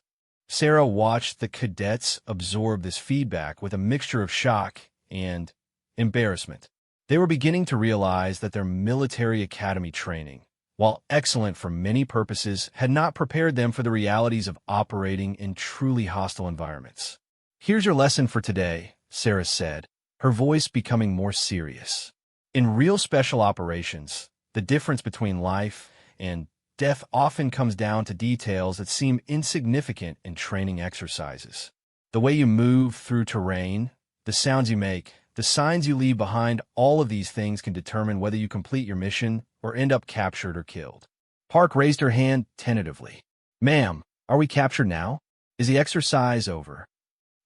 Sarah watched the cadets absorb this feedback with a mixture of shock and embarrassment. They were beginning to realize that their military academy training, while excellent for many purposes, had not prepared them for the realities of operating in truly hostile environments. "Here's your lesson for today," Sarah said, her voice becoming more serious. "In real special operations, the difference between life and death often comes down to details that seem insignificant in training exercises. The way you move through terrain, the sounds you make, the signs you leave behind, all of these things can determine whether you complete your mission or end up captured or killed." Park raised her hand tentatively. "Ma'am, are we captured now? Is the exercise over?"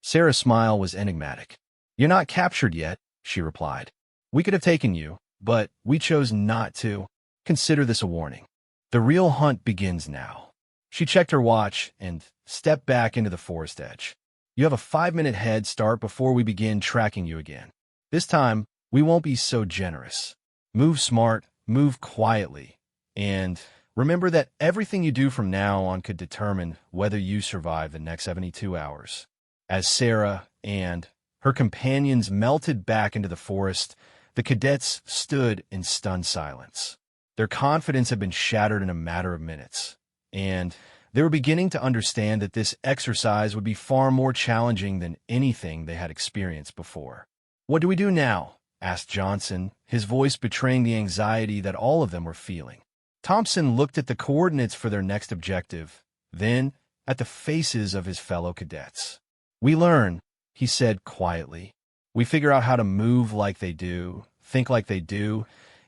Sarah's smile was enigmatic. "You're not captured yet," she replied. "We could have taken you, but we chose not to. Consider this a warning. The real hunt begins now." She checked her watch and stepped back into the forest edge. "You have a 5-minute head start before we begin tracking you again. This time, we won't be so generous. Move smart, move quietly, and remember that everything you do from now on could determine whether you survive the next 72 hours. As Sarah and her companions melted back into the forest, the cadets stood in stunned silence. Their confidence had been shattered in a matter of minutes, and they were beginning to understand that this exercise would be far more challenging than anything they had experienced before. "What do we do now?" asked Johnson, his voice betraying the anxiety that all of them were feeling. Thompson looked at the coordinates for their next objective, then at the faces of his fellow cadets. "We learn," he said quietly. "We figure out how to move like they do, think like they do,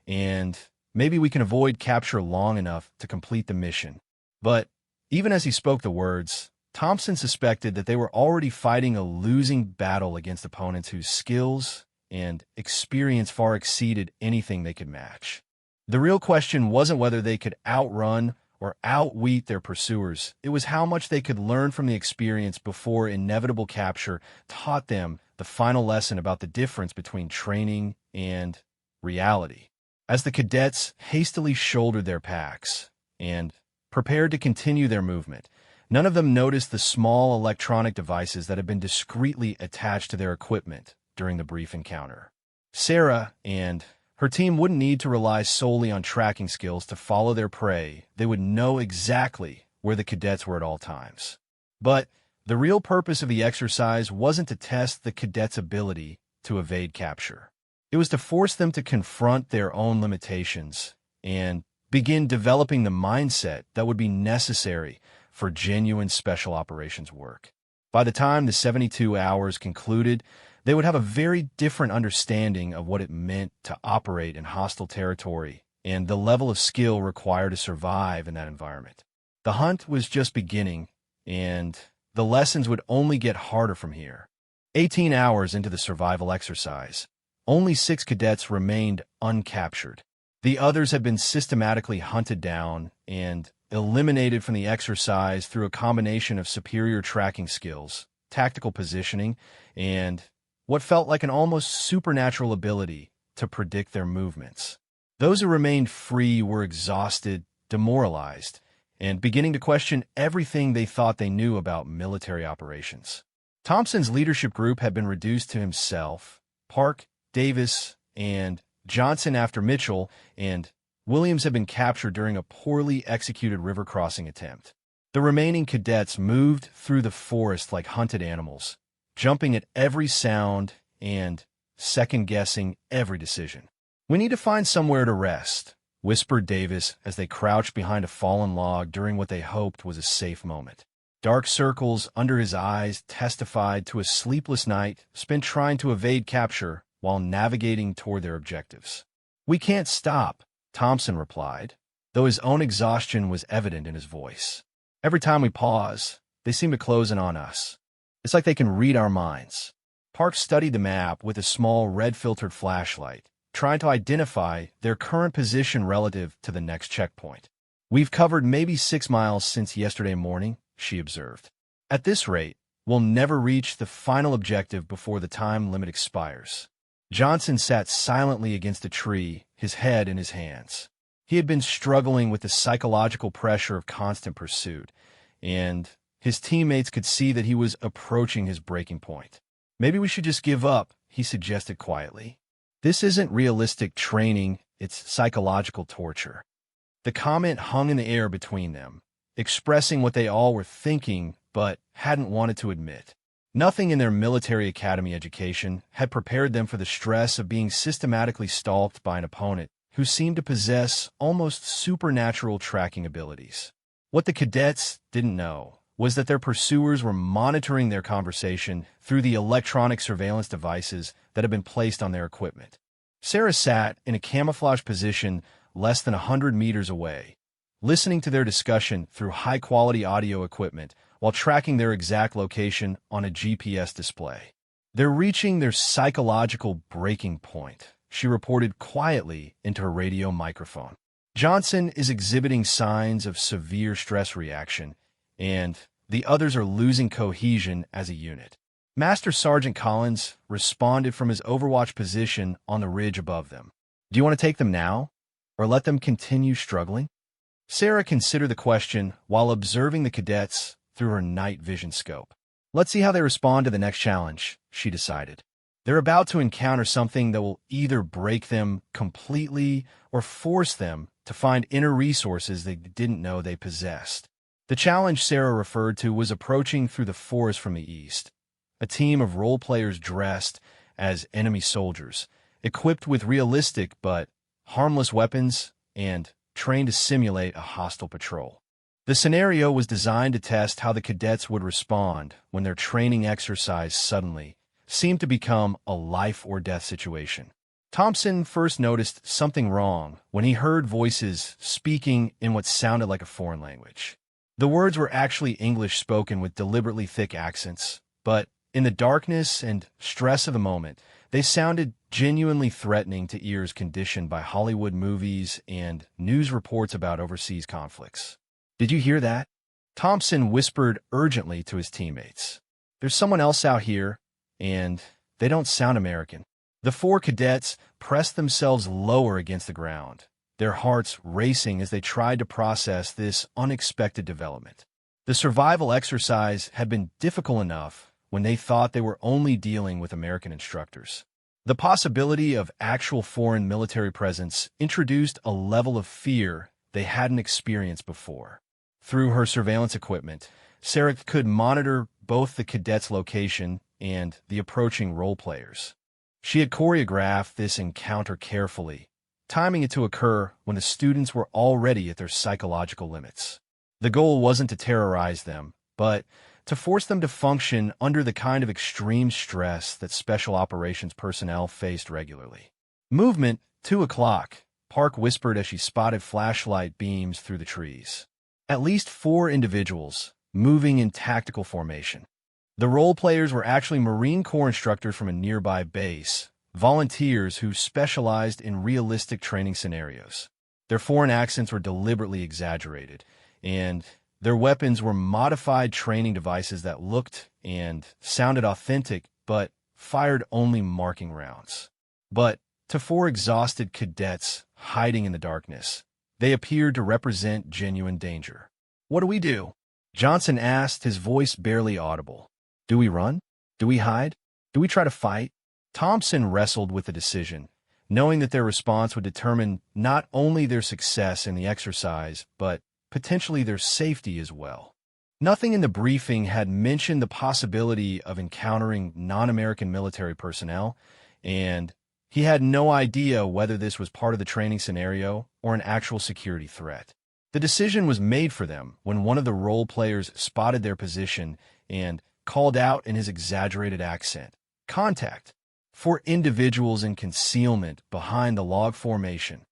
and maybe we can avoid capture long enough to complete the mission." But even as he spoke the words, Thompson suspected that they were already fighting a losing battle against opponents whose skills and experience far exceeded anything they could match. The real question wasn't whether they could outrun or outwit their pursuers. It was how much they could learn from the experience before inevitable capture taught them the final lesson about the difference between training and reality. As the cadets hastily shouldered their packs and prepared to continue their movement, none of them noticed the small electronic devices that had been discreetly attached to their equipment during the brief encounter. Sarah and her team wouldn't need to rely solely on tracking skills to follow their prey. They would know exactly where the cadets were at all times. But the real purpose of the exercise wasn't to test the cadets' ability to evade capture. It was to force them to confront their own limitations and begin developing the mindset that would be necessary for genuine special operations work. By the time the 72 hours concluded, they would have a very different understanding of what it meant to operate in hostile territory and the level of skill required to survive in that environment. The hunt was just beginning, and the lessons would only get harder from here. 18 hours into the survival exercise, only 6 cadets remained uncaptured. The others had been systematically hunted down and eliminated from the exercise through a combination of superior tracking skills, tactical positioning, and what felt like an almost supernatural ability to predict their movements. Those who remained free were exhausted, demoralized, and beginning to question everything they thought they knew about military operations. Thompson's leadership group had been reduced to himself, Park, Davis, and Johnson after Mitchell, and Williams had been captured during a poorly executed river crossing attempt. The remaining cadets moved through the forest like hunted animals, jumping at every sound and second-guessing every decision. "We need to find somewhere to rest," whispered Davis as they crouched behind a fallen log during what they hoped was a safe moment. Dark circles under his eyes testified to a sleepless night spent trying to evade capture while navigating toward their objectives. "We can't stop," Thompson replied, though his own exhaustion was evident in his voice. "Every time we pause, they seem to close in on us. It's like they can read our minds." Park studied the map with a small red-filtered flashlight, trying to identify their current position relative to the next checkpoint. "We've covered maybe 6 miles since yesterday morning," she observed. "At this rate, we'll never reach the final objective before the time limit expires." Johnson sat silently against a tree, his head in his hands. He had been struggling with the psychological pressure of constant pursuit, and his teammates could see that he was approaching his breaking point. "Maybe we should just give up," he suggested quietly. "This isn't realistic training, it's psychological torture." The comment hung in the air between them, expressing what they all were thinking but hadn't wanted to admit. Nothing in their military academy education had prepared them for the stress of being systematically stalked by an opponent who seemed to possess almost supernatural tracking abilities. What the cadets didn't know was that their pursuers were monitoring their conversation through the electronic surveillance devices that had been placed on their equipment. Sarah sat in a camouflage position less than 100 meters away, listening to their discussion through high-quality audio equipment while tracking their exact location on a GPS display. "They're reaching their psychological breaking point," she reported quietly into her radio microphone. "Johnson is exhibiting signs of severe stress reaction, and the others are losing cohesion as a unit." Master Sergeant Collins responded from his overwatch position on the ridge above them. "Do you want to take them now, or let them continue struggling?" Sarah considered the question while observing the cadets through her night vision scope. "Let's see how they respond to the next challenge," she decided. "They're about to encounter something that will either break them completely or force them to find inner resources they didn't know they possessed." The challenge Sarah referred to was approaching through the forest from the east. A team of role players dressed as enemy soldiers, equipped with realistic but harmless weapons and trained to simulate a hostile patrol. The scenario was designed to test how the cadets would respond when their training exercise suddenly seemed to become a life-or-death situation. Thompson first noticed something wrong when he heard voices speaking in what sounded like a foreign language. The words were actually English spoken with deliberately thick accents, but in the darkness and stress of the moment, they sounded genuinely threatening to ears conditioned by Hollywood movies and news reports about overseas conflicts. "Did you hear that?" Thompson whispered urgently to his teammates. "There's someone else out here, and they don't sound American." The 4 cadets pressed themselves lower against the ground, their hearts racing as they tried to process this unexpected development. The survival exercise had been difficult enough when they thought they were only dealing with American instructors. The possibility of actual foreign military presence introduced a level of fear they hadn't experienced before. Through her surveillance equipment, Sarah could monitor both the cadets' location and the approaching role players. She had choreographed this encounter carefully, timing it to occur when the students were already at their psychological limits. The goal wasn't to terrorize them, but to force them to function under the kind of extreme stress that special operations personnel faced regularly. "Movement, 2 o'clock, Park whispered as she spotted flashlight beams through the trees. At least 4 individuals, moving in tactical formation. The role players were actually Marine Corps instructors from a nearby base, volunteers who specialized in realistic training scenarios. Their foreign accents were deliberately exaggerated, and their weapons were modified training devices that looked and sounded authentic, but fired only marking rounds. But to four exhausted cadets hiding in the darkness, they appeared to represent genuine danger. "What do we do?" Johnson asked, his voice barely audible. "Do we run? Do we hide? Do we try to fight?" Thompson wrestled with the decision, knowing that their response would determine not only their success in the exercise, but potentially their safety as well. Nothing in the briefing had mentioned the possibility of encountering non-American military personnel, and he had no idea whether this was part of the training scenario or an actual security threat. The decision was made for them when one of the role players spotted their position and called out in his exaggerated accent, "Contact!" 4 individuals in concealment behind the log formation.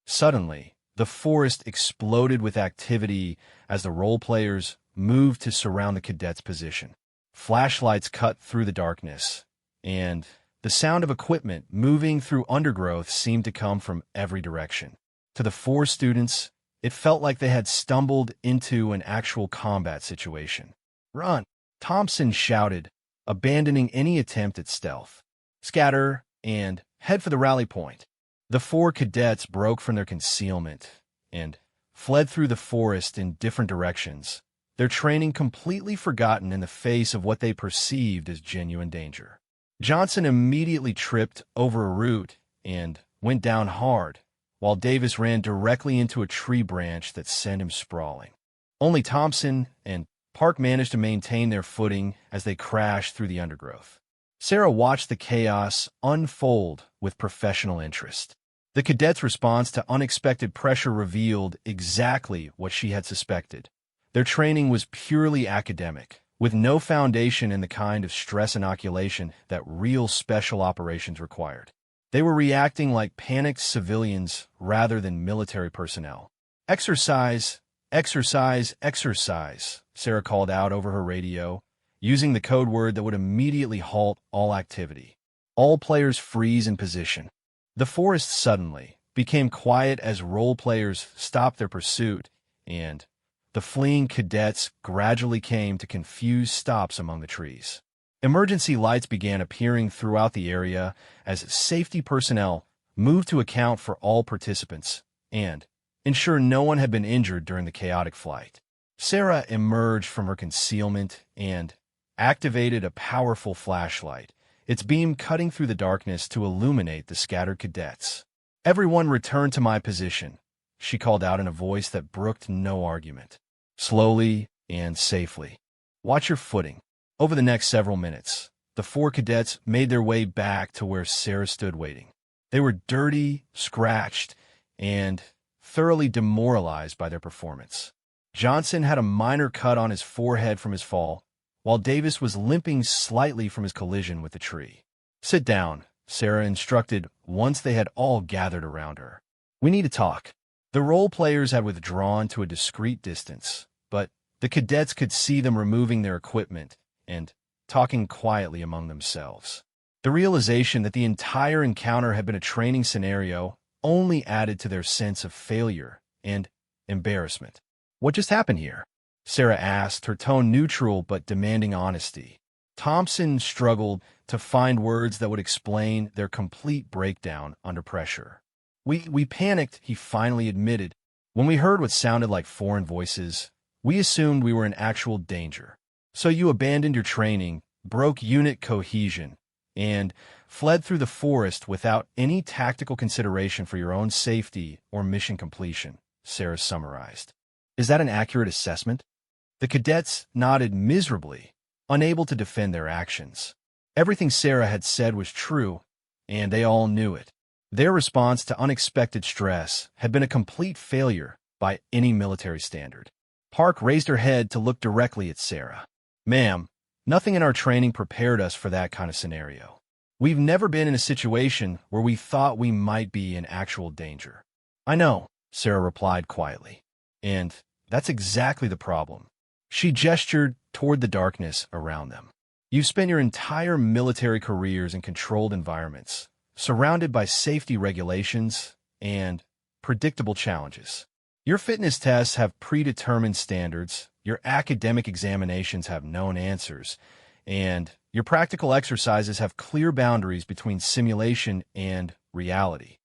Suddenly, the forest exploded with activity as the role players moved to surround the cadets' position. Flashlights cut through the darkness, and the sound of equipment moving through undergrowth seemed to come from every direction. To the 4 students, it felt like they had stumbled into an actual combat situation. "Run!" Thompson shouted, abandoning any attempt at stealth. "Scatter and head for the rally point." The 4 cadets broke from their concealment and fled through the forest in different directions, their training completely forgotten in the face of what they perceived as genuine danger. Johnson immediately tripped over a root and went down hard, while Davis ran directly into a tree branch that sent him sprawling. Only Thompson and Park managed to maintain their footing as they crashed through the undergrowth. Sarah watched the chaos unfold with professional interest. The cadets' response to unexpected pressure revealed exactly what she had suspected. Their training was purely academic, with no foundation in the kind of stress inoculation that real special operations required. They were reacting like panicked civilians rather than military personnel. "Exercise, exercise, exercise," Sarah called out over her radio, using the code word that would immediately halt all activity. All players freeze in position. The forest suddenly became quiet as role players stopped their pursuit, and the fleeing cadets gradually came to confused stops among the trees. Emergency lights began appearing throughout the area as safety personnel moved to account for all participants and ensure no one had been injured during the chaotic flight. Sarah emerged from her concealment and activated a powerful flashlight, its beam cutting through the darkness to illuminate the scattered cadets. "Everyone return to my position," she called out in a voice that brooked no argument. "Slowly and safely. Watch your footing." Over the next several minutes, the 4 cadets made their way back to where Sarah stood waiting. They were dirty, scratched, and thoroughly demoralized by their performance. Johnson had a minor cut on his forehead from his fall, while Davis was limping slightly from his collision with the tree. "Sit down," Sarah instructed once they had all gathered around her. "We need to talk." The role players had withdrawn to a discreet distance, but the cadets could see them removing their equipment and talking quietly among themselves. The realization that the entire encounter had been a training scenario only added to their sense of failure and embarrassment. "What just happened here?" Sarah asked, her tone neutral but demanding honesty. Thompson struggled to find words that would explain their complete breakdown under pressure. We panicked," he finally admitted. "When we heard what sounded like foreign voices, we assumed we were in actual danger. So you abandoned your training, broke unit cohesion, and fled through the forest without any tactical consideration for your own safety or mission completion," Sarah summarized. "Is that an accurate assessment?" The cadets nodded miserably, unable to defend their actions. Everything Sarah had said was true, and they all knew it. Their response to unexpected stress had been a complete failure by any military standard. Park raised her head to look directly at Sarah. "Ma'am, nothing in our training prepared us for that kind of scenario. We've never been in a situation where we thought we might be in actual danger." "I know," Sarah replied quietly. "And that's exactly the problem. She gestured toward the darkness around them. You've spent your entire military careers in controlled environments, surrounded by safety regulations and predictable challenges. Your fitness tests have predetermined standards, your academic examinations have known answers, and your practical exercises have clear boundaries between simulation and reality.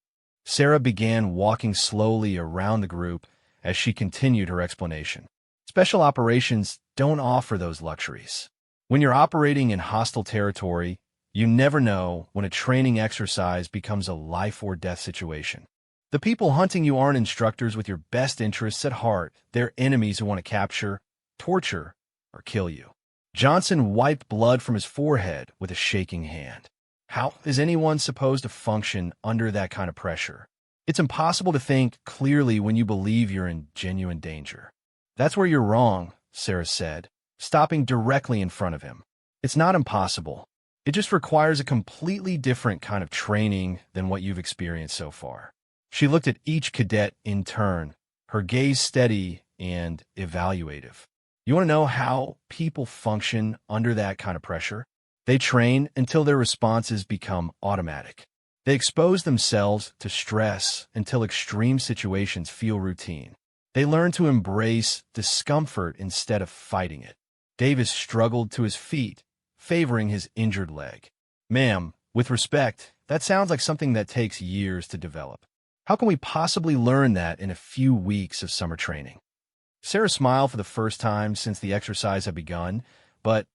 Sarah began walking slowly around the group as she continued her explanation. Special operations don't offer those luxuries. When you're operating in hostile territory, you never know when a training exercise becomes a life or death situation. The people hunting you aren't instructors with your best interests at heart. They're enemies who want to capture, torture, or kill you. Johnson wiped blood from his forehead with a shaking hand. How is anyone supposed to function under that kind of pressure? It's impossible to think clearly when you believe you're in genuine danger. That's where you're wrong, Sarah said, stopping directly in front of him. It's not impossible. It just requires a completely different kind of training than what you've experienced so far. She looked at each cadet in turn, her gaze steady and evaluative. You want to know how people function under that kind of pressure? They train until their responses become automatic. They expose themselves to stress until extreme situations feel routine. They learn to embrace discomfort instead of fighting it. Davis struggled to his feet, favoring his injured leg. Ma'am, with respect, that sounds like something that takes years to develop. How can we possibly learn that in a few weeks of summer training? Sarah smiled for the first time since the exercise had begun, but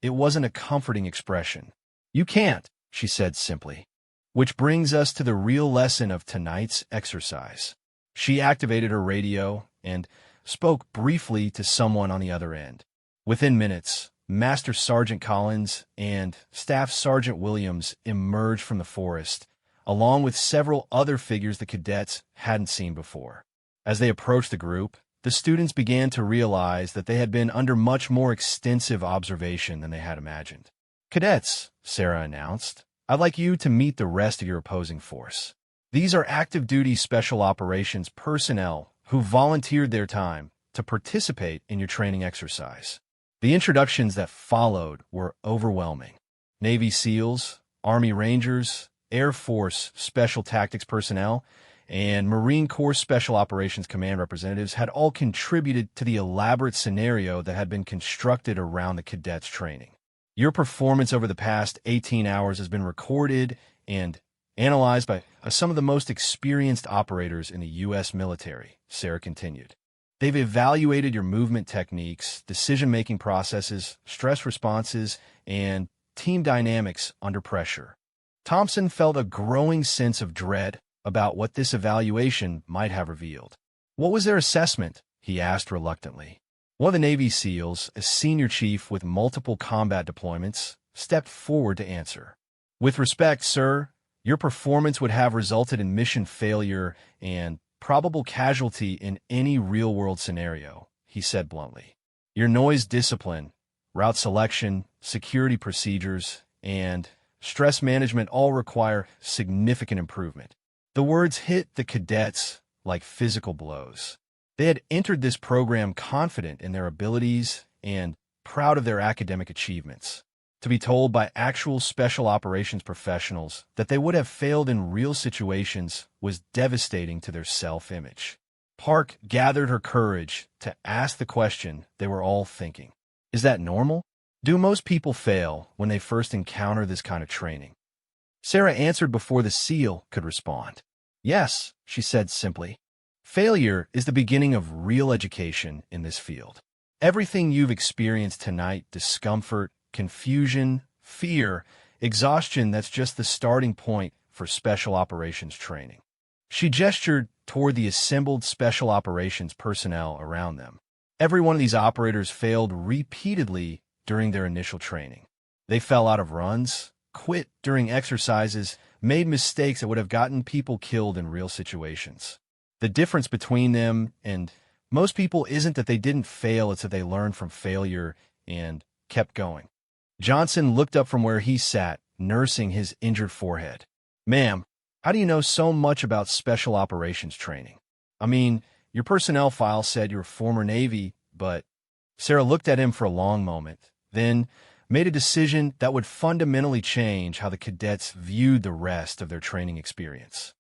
it wasn't a comforting expression. You can't, she said simply. Which brings us to the real lesson of tonight's exercise. She activated her radio and spoke briefly to someone on the other end. Within minutes, Master Sergeant Collins and Staff Sergeant Williams emerged from the forest, along with several other figures the cadets hadn't seen before. As they approached the group, the students began to realize that they had been under much more extensive observation than they had imagined. Cadets, Sarah announced, I'd like you to meet the rest of your opposing force. These are active-duty special operations personnel who volunteered their time to participate in your training exercise. The introductions that followed were overwhelming. Navy SEALs, Army Rangers, Air Force Special Tactics personnel, and Marine Corps Special Operations Command representatives had all contributed to the elaborate scenario that had been constructed around the cadets' training. Your performance over the past 18 hours has been recorded and analyzed by some of the most experienced operators in the U.S. military, Sarah continued. They've evaluated your movement techniques, decision-making processes, stress responses, and team dynamics under pressure. Thompson felt a growing sense of dread about what this evaluation might have revealed. What was their assessment? He asked reluctantly. One of the Navy SEALs, a senior chief with multiple combat deployments, stepped forward to answer. With respect, sir, your performance would have resulted in mission failure and probable casualty in any real-world scenario, he said bluntly. Your noise discipline, route selection, security procedures, and stress management all require significant improvement. The words hit the cadets like physical blows. They had entered this program confident in their abilities and proud of their academic achievements. To be told by actual special operations professionals that they would have failed in real situations was devastating to their self-image. Park gathered her courage to ask the question they were all thinking. Is that normal? Do most people fail when they first encounter this kind of training? Sarah answered before the SEAL could respond. Yes, she said simply. Failure is the beginning of real education in this field. Everything you've experienced tonight, discomfort, confusion, fear, exhaustion, that's just the starting point for special operations training. She gestured toward the assembled special operations personnel around them. Every one of these operators failed repeatedly during their initial training. They fell out of runs, quit during exercises, made mistakes that would have gotten people killed in real situations. The difference between them and most people isn't that they didn't fail, it's that they learned from failure and kept going. Johnson looked up from where he sat, nursing his injured forehead. Ma'am, how do you know so much about special operations training? I mean, your personnel file said you're former Navy, but Sarah looked at him for a long moment, then made a decision that would fundamentally change how the cadets viewed the rest of their training experience.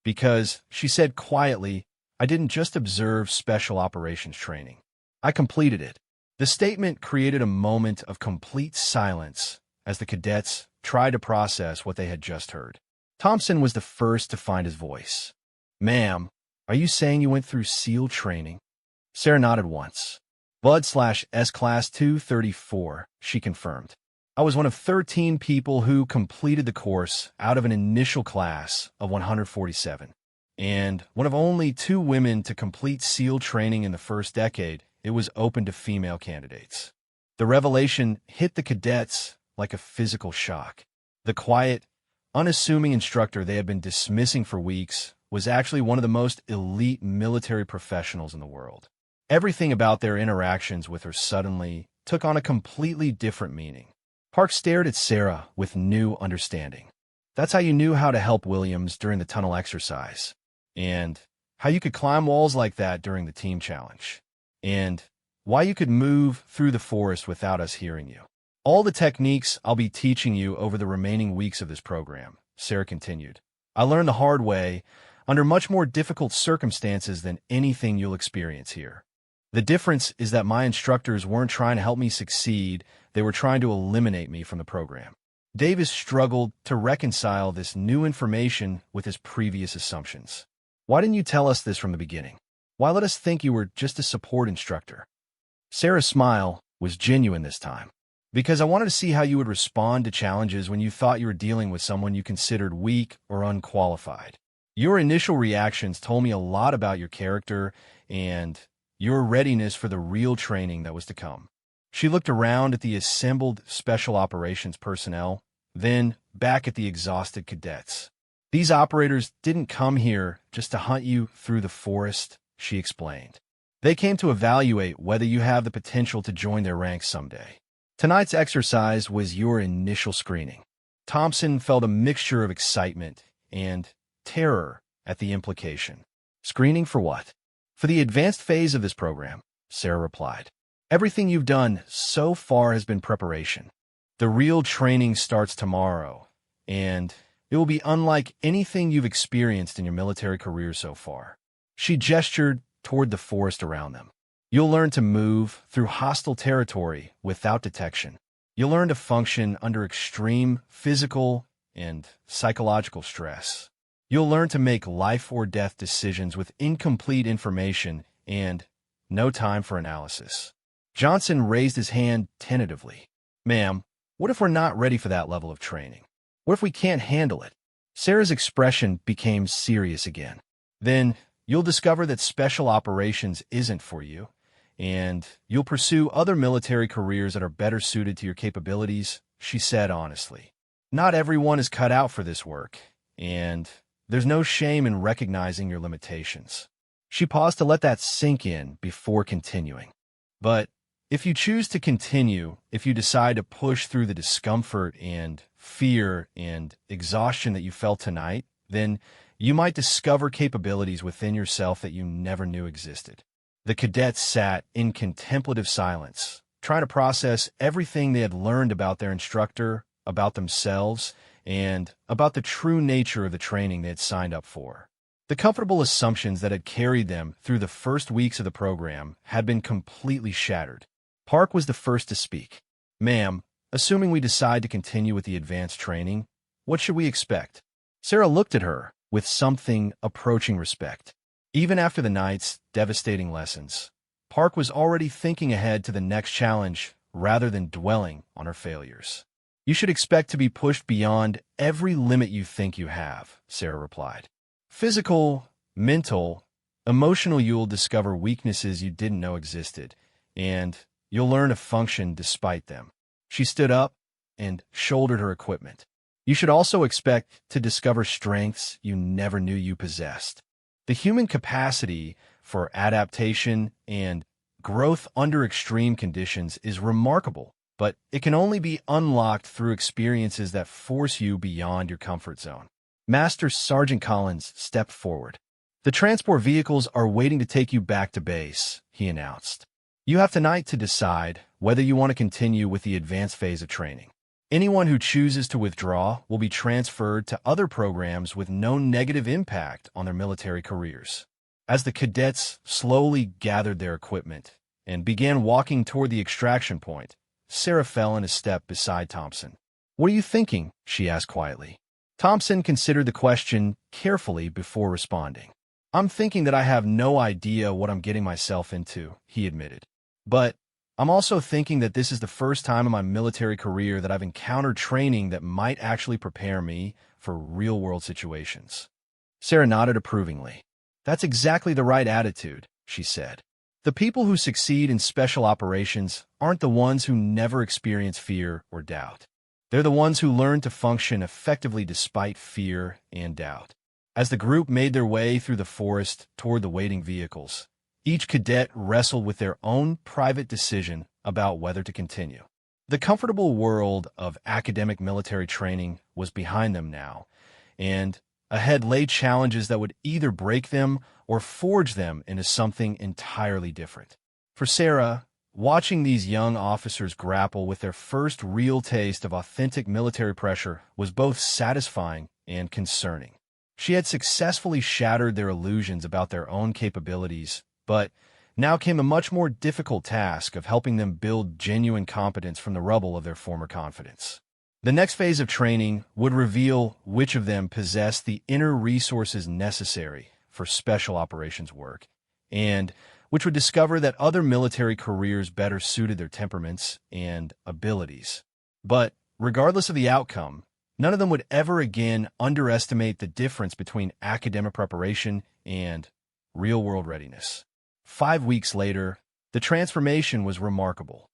Because, she said quietly, I didn't just observe special operations training. I completed it. The statement created a moment of complete silence as the cadets tried to process what they had just heard. Thompson was the first to find his voice. Ma'am, are you saying you went through SEAL training? Sarah nodded once. Blood/S Class 234, she confirmed. I was one of 13 people who completed the course out of an initial class of 147. And one of only 2 women to complete SEAL training in the first decade. It was open to female candidates. The revelation hit the cadets like a physical shock. The quiet, unassuming instructor they had been dismissing for weeks was actually one of the most elite military professionals in the world. Everything about their interactions with her suddenly took on a completely different meaning. Park stared at Sarah with new understanding. That's how you knew how to help Williams during the tunnel exercise, and how you could climb walls like that during the team challenge, and why you could move through the forest without us hearing you. All the techniques I'll be teaching you over the remaining weeks of this program, Sarah continued. I learned the hard way, under much more difficult circumstances than anything you'll experience here. The difference is that my instructors weren't trying to help me succeed, they were trying to eliminate me from the program. Davis struggled to reconcile this new information with his previous assumptions. Why didn't you tell us this from the beginning? Why let us think you were just a support instructor? Sarah's smile was genuine this time. Because I wanted to see how you would respond to challenges when you thought you were dealing with someone you considered weak or unqualified. Your initial reactions told me a lot about your character and your readiness for the real training that was to come. She looked around at the assembled special operations personnel, then back at the exhausted cadets. These operators didn't come here just to hunt you through the forest, she explained. They came to evaluate whether you have the potential to join their ranks someday. Tonight's exercise was your initial screening. Thompson felt a mixture of excitement and terror at the implication. Screening for what? For the advanced phase of this program, Sarah replied. Everything you've done so far has been preparation. The real training starts tomorrow, and it will be unlike anything you've experienced in your military career so far. She gestured toward the forest around them. You'll learn to move through hostile territory without detection. You'll learn to function under extreme physical and psychological stress. You'll learn to make life or death decisions with incomplete information and no time for analysis. Johnson raised his hand tentatively. Ma'am, what if we're not ready for that level of training? What if we can't handle it? Sarah's expression became serious again. Then you'll discover that special operations isn't for you, and you'll pursue other military careers that are better suited to your capabilities, she said honestly. Not everyone is cut out for this work, and there's no shame in recognizing your limitations. She paused to let that sink in before continuing. But if you choose to continue, if you decide to push through the discomfort and fear and exhaustion that you felt tonight, then you might discover capabilities within yourself that you never knew existed. The cadets sat in contemplative silence, trying to process everything they had learned about their instructor, about themselves, and about the true nature of the training they had signed up for. The comfortable assumptions that had carried them through the first weeks of the program had been completely shattered. Park was the first to speak. Ma'am, assuming we decide to continue with the advanced training, what should we expect? Sarah looked at her with something approaching respect. Even after the night's devastating lessons, Park was already thinking ahead to the next challenge rather than dwelling on her failures. You should expect to be pushed beyond every limit you think you have, Sarah replied. Physical, mental, emotional, you'll discover weaknesses you didn't know existed, and you'll learn to function despite them. She stood up and shouldered her equipment. You should also expect to discover strengths you never knew you possessed. The human capacity for adaptation and growth under extreme conditions is remarkable, but it can only be unlocked through experiences that force you beyond your comfort zone. Master Sergeant Collins stepped forward. The transport vehicles are waiting to take you back to base, he announced. You have tonight to decide whether you want to continue with the advanced phase of training. Anyone who chooses to withdraw will be transferred to other programs with no negative impact on their military careers. As the cadets slowly gathered their equipment and began walking toward the extraction point, Sarah fell in a step beside Thompson. "What are you thinking?" she asked quietly. Thompson considered the question carefully before responding. "I'm thinking that I have no idea what I'm getting myself into," he admitted. "But I'm also thinking that this is the first time in my military career that I've encountered training that might actually prepare me for real-world situations." Sarah nodded approvingly. "That's exactly the right attitude," she said. "The people who succeed in special operations aren't the ones who never experience fear or doubt. They're the ones who learn to function effectively despite fear and doubt." As the group made their way through the forest toward the waiting vehicles, each cadet wrestled with their own private decision about whether to continue. The comfortable world of academic military training was behind them now, and ahead lay challenges that would either break them or forge them into something entirely different. For Sarah, watching these young officers grapple with their first real taste of authentic military pressure was both satisfying and concerning. She had successfully shattered their illusions about their own capabilities, but now came a much more difficult task of helping them build genuine competence from the rubble of their former confidence. The next phase of training would reveal which of them possessed the inner resources necessary for special operations work, and which would discover that other military careers better suited their temperaments and abilities. But regardless of the outcome, none of them would ever again underestimate the difference between academic preparation and real-world readiness. 5 weeks later, the transformation was remarkable.